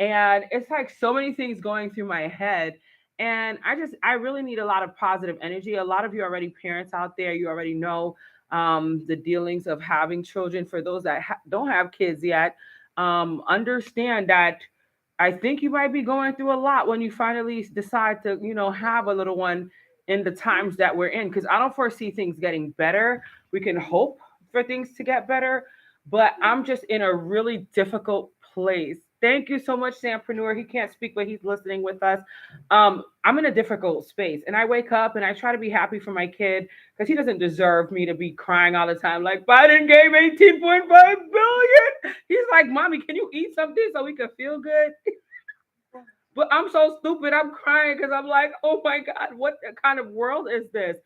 And it's like so many things going through my head. And I really need a lot of positive energy. A lot of you already parents out there, you already know the dealings of having children. For those that don't have kids yet, understand that I think you might be going through a lot when you finally decide to, you know, have a little one in the times that we're in. Because I don't foresee things getting better. We can hope for things to get better, but I'm just in a really difficult place. Thank you so much, Sampreneur. He can't speak, but he's listening with us. I'm in a difficult space, and I wake up and I try to be happy for my kid because he doesn't deserve me to be crying all the time. Like, Biden gave 18.5 billion. He's like, Mommy, can you eat something so we can feel good? But I'm so stupid. I'm crying because I'm like, oh my God, what kind of world is this?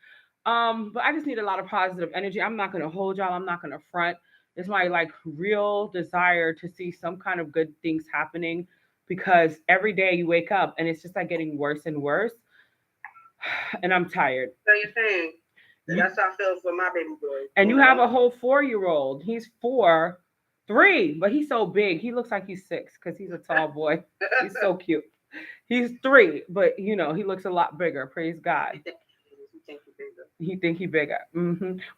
But I just need a lot of positive energy. I'm not gonna hold y'all. I'm not gonna front. It's my like real desire to see some kind of good things happening, because every day you wake up and it's just like getting worse and worse. And I'm tired. So you're saying that's how I feel for my baby boy. And you have a whole 4-year-old. He's 3, but he's so big. He looks like he's 6 because he's a tall boy. He's so cute. He's 3, but you know, he looks a lot bigger. Praise God. He think he bigger.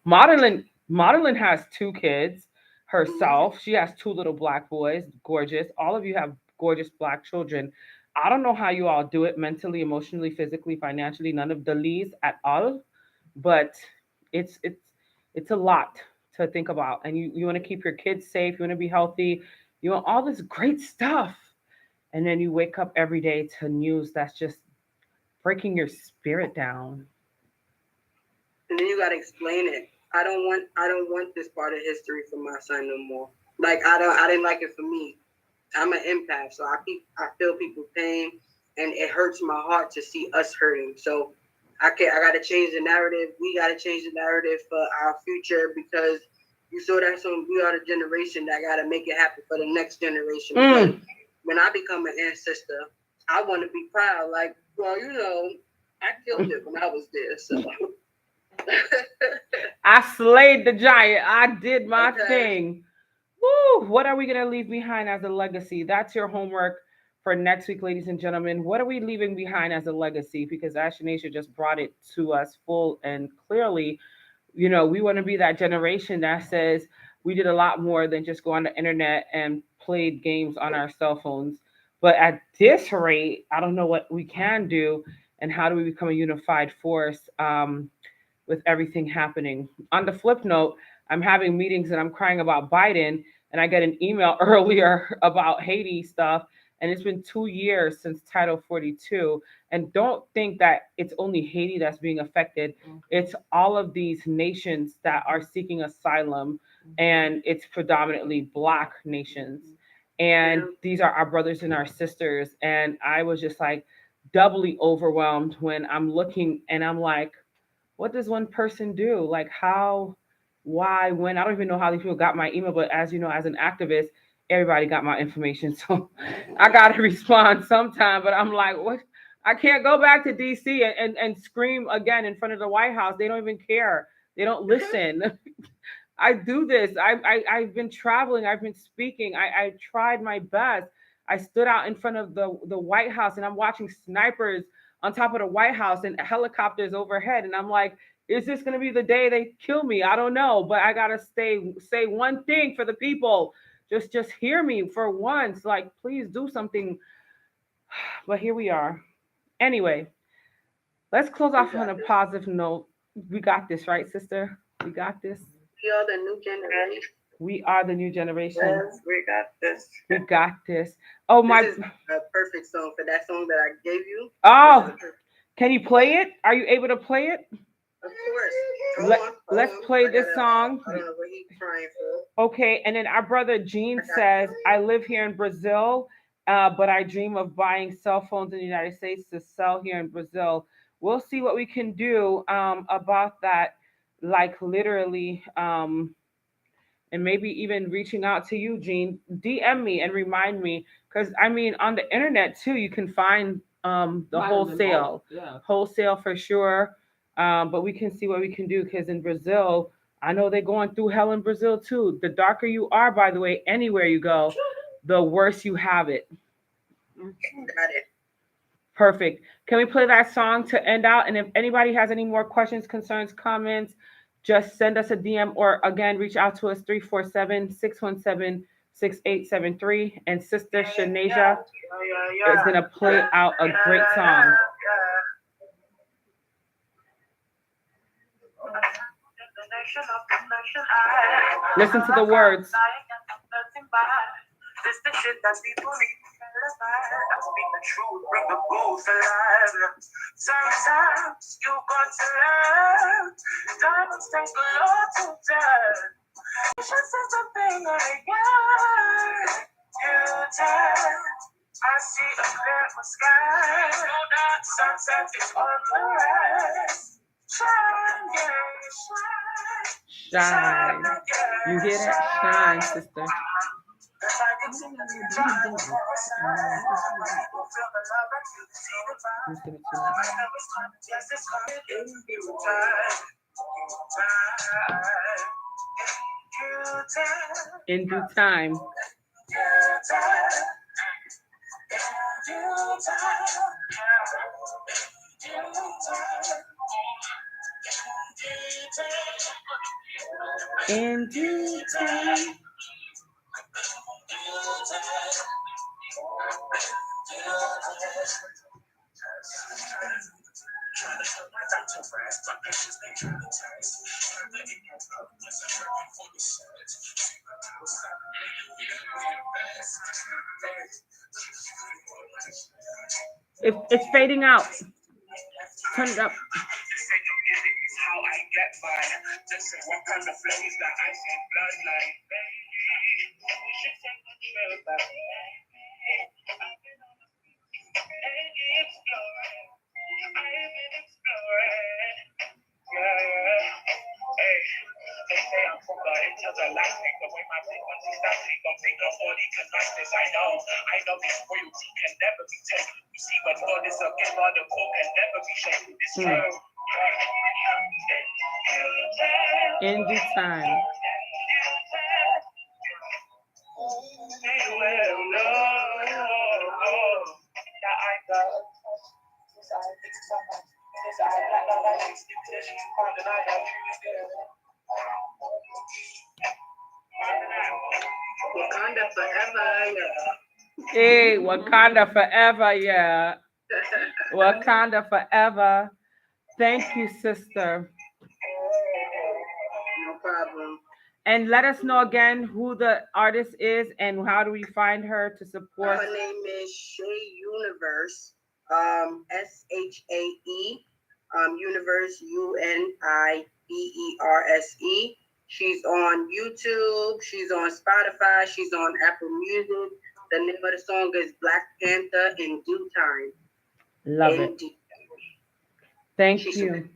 Madeline has 2 kids herself. She has 2 little black boys, gorgeous. All of you have gorgeous black children. I don't know how you all do it mentally, emotionally, physically, financially. None of the leads at all, but it's a lot to think about. And you want to keep your kids safe. You want to be healthy. You want all this great stuff, and then you wake up every day to news that's just breaking your spirit down. And then you gotta explain it. I don't want this part of history for my son no more. Like I didn't like it for me. I'm an empath, so I feel people's pain, and it hurts my heart to see us hurting. So I gotta change the narrative. We gotta change the narrative for our future, because you saw that we are the generation that gotta make it happen for the next generation. Because when I become an ancestor, I want to be proud. Like, well, you know, I killed it when I was there, so. I slayed the giant. I did my thing. Woo! What are we going to leave behind as a legacy? That's your homework for next week, ladies and gentlemen. What are we leaving behind as a legacy? Because Ashinasia just brought it to us full and clearly. You know, we want to be that generation that says we did a lot more than just go on the internet and played games on our cell phones. But at this rate, I don't know what we can do, and how do we become a unified force with everything happening. On the flip note, I'm having meetings and I'm crying about Biden, and I get an email earlier about Haiti stuff, and it's been 2 years since Title 42. And don't think that it's only Haiti that's being affected. It's all of these nations that are seeking asylum, and it's predominantly Black nations. And these are our brothers and our sisters. And I was just like doubly overwhelmed when I'm looking, and I'm like, what does one person do? Like how, why, when? I don't even know how these people got my email, but as you know, as an activist, everybody got my information, so I gotta respond sometime. But I'm like, what? I can't go back to DC and scream again in front of the White House. They don't even care. They don't listen. I do this. I've been traveling. I've been speaking. I tried my best. I stood out in front of the White House and I'm watching snipers on top of the White House and helicopters overhead. And I'm like, is this gonna be the day they kill me? I don't know, but I gotta say one thing for the people. Just hear me for once. Like, please do something. But here we are. Anyway, let's close off on a positive note. We got this, right, sister? We got this. We are the new generation. We are the new generation. Yes, we got this. We got this. Oh my! This is a perfect song for that song that I gave you. Oh, can you play it? Are you able to play it? Of course. Let's play this song. I don't know what he's crying for. Okay, and then our brother Gene says, "I live here in Brazil, but I dream of buying cell phones in the United States to sell here in Brazil." We'll see what we can do about that. Like literally, and maybe even reaching out to you, Gene. DM me and remind me, because I mean, on the internet too, you can find the wholesale, wholesale for sure. But we can see what we can do, because in Brazil, I know they're going through hell in Brazil too. The darker you are, by the way, anywhere you go, the worse you have it. Got it. Perfect. Can we play that song to end out? And if anybody has any more questions, concerns, comments, just send us a DM or again, reach out to us 347-617-6873. And Sister Shanasia is going to play out a great song. Listen to the words. This the shit that people need. I speak the truth, bring the booth alive. Sometimes you got to learn. Diamonds take a lot to turn. Just as a thing I got. You turn. I see a clear sky. Sunset is on the rise. Shine, yeah, Shine. You hear that? Shine, sister. In due time. In due time. It's fading out. Turn it up. How I get by. Just say what kind of flavors that I say bloodline. I know this royalty can never be taken. You see, when God is against all the court can never be shaken. This world. In due time. Wakanda forever, yeah. Hey, Wakanda forever, yeah. Wakanda forever. Thank you, sister. No problem. And let us know again who the artist is and how do we find her to support. Her name is Shae Universe, SHAE, Universe, UNIVERSE. She's on YouTube. She's on Spotify. She's on Apple Music. The name of the song is Black Panther in Due Time. Love it. Thank you.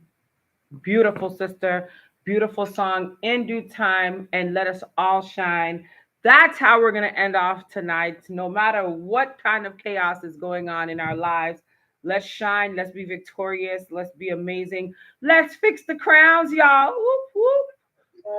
Beautiful sister. Beautiful song, In Due Time, and let us all shine. That's how we're going to end off tonight. No matter what kind of chaos is going on in our lives, let's shine. Let's be victorious. Let's be amazing. Let's fix the crowns, y'all. Whoop, whoop.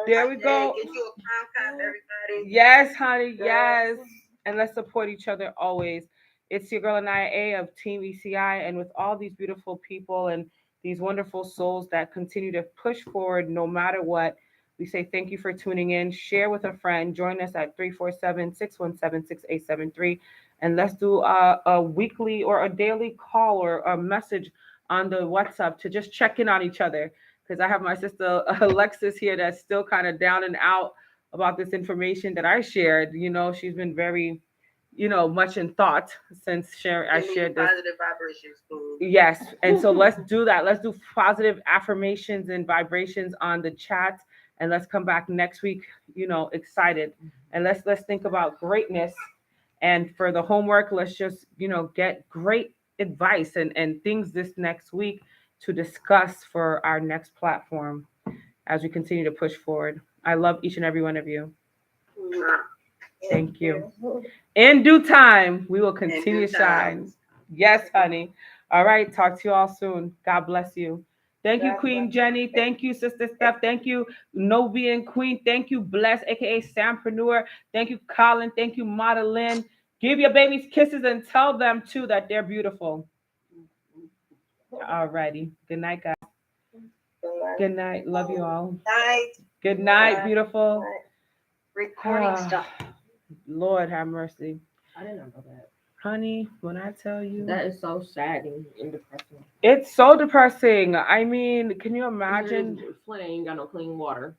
There we go. Get you a crown cap, everybody. Yes, honey. Yes. And let's support each other always. It's your girl Anaya A of Team ECI. And with all these beautiful people and these wonderful souls that continue to push forward no matter what, we say thank you for tuning in. Share with a friend. Join us at 347-617-6873. And let's do a weekly or a daily call or a message on the WhatsApp to just check in on each other. Because I have my sister Alexis here that's still kind of down and out about this information that I shared. You know, she's been very, much in thought since I shared this. Positive vibrations. Yes. And so let's do that. Let's do positive affirmations and vibrations on the chat. And let's come back next week, excited. And let's think about greatness. And for the homework, let's just, get great advice and things this next week to discuss for our next platform as we continue to push forward. I love each and every one of you. Thank you. In due time, we will continue to shine. Yes, honey. All right. Talk to you all soon. God bless you. Thank you, Queen Jenny. Thank you, Sister Steph. Thank you, Nobian Queen. Thank you, Bless, aka Sampreneur. Thank you, Colin. Thank you, Madeline. Give your babies kisses and tell them too that they're beautiful. All righty. Good night, guys. Good night. Love you all. Night. Good night, beautiful. Recording stuff. Lord have mercy. I didn't know that. Honey, when I tell you. That is so sad and depressing. It's so depressing. I mean, can you imagine? Flint ain't got no clean water.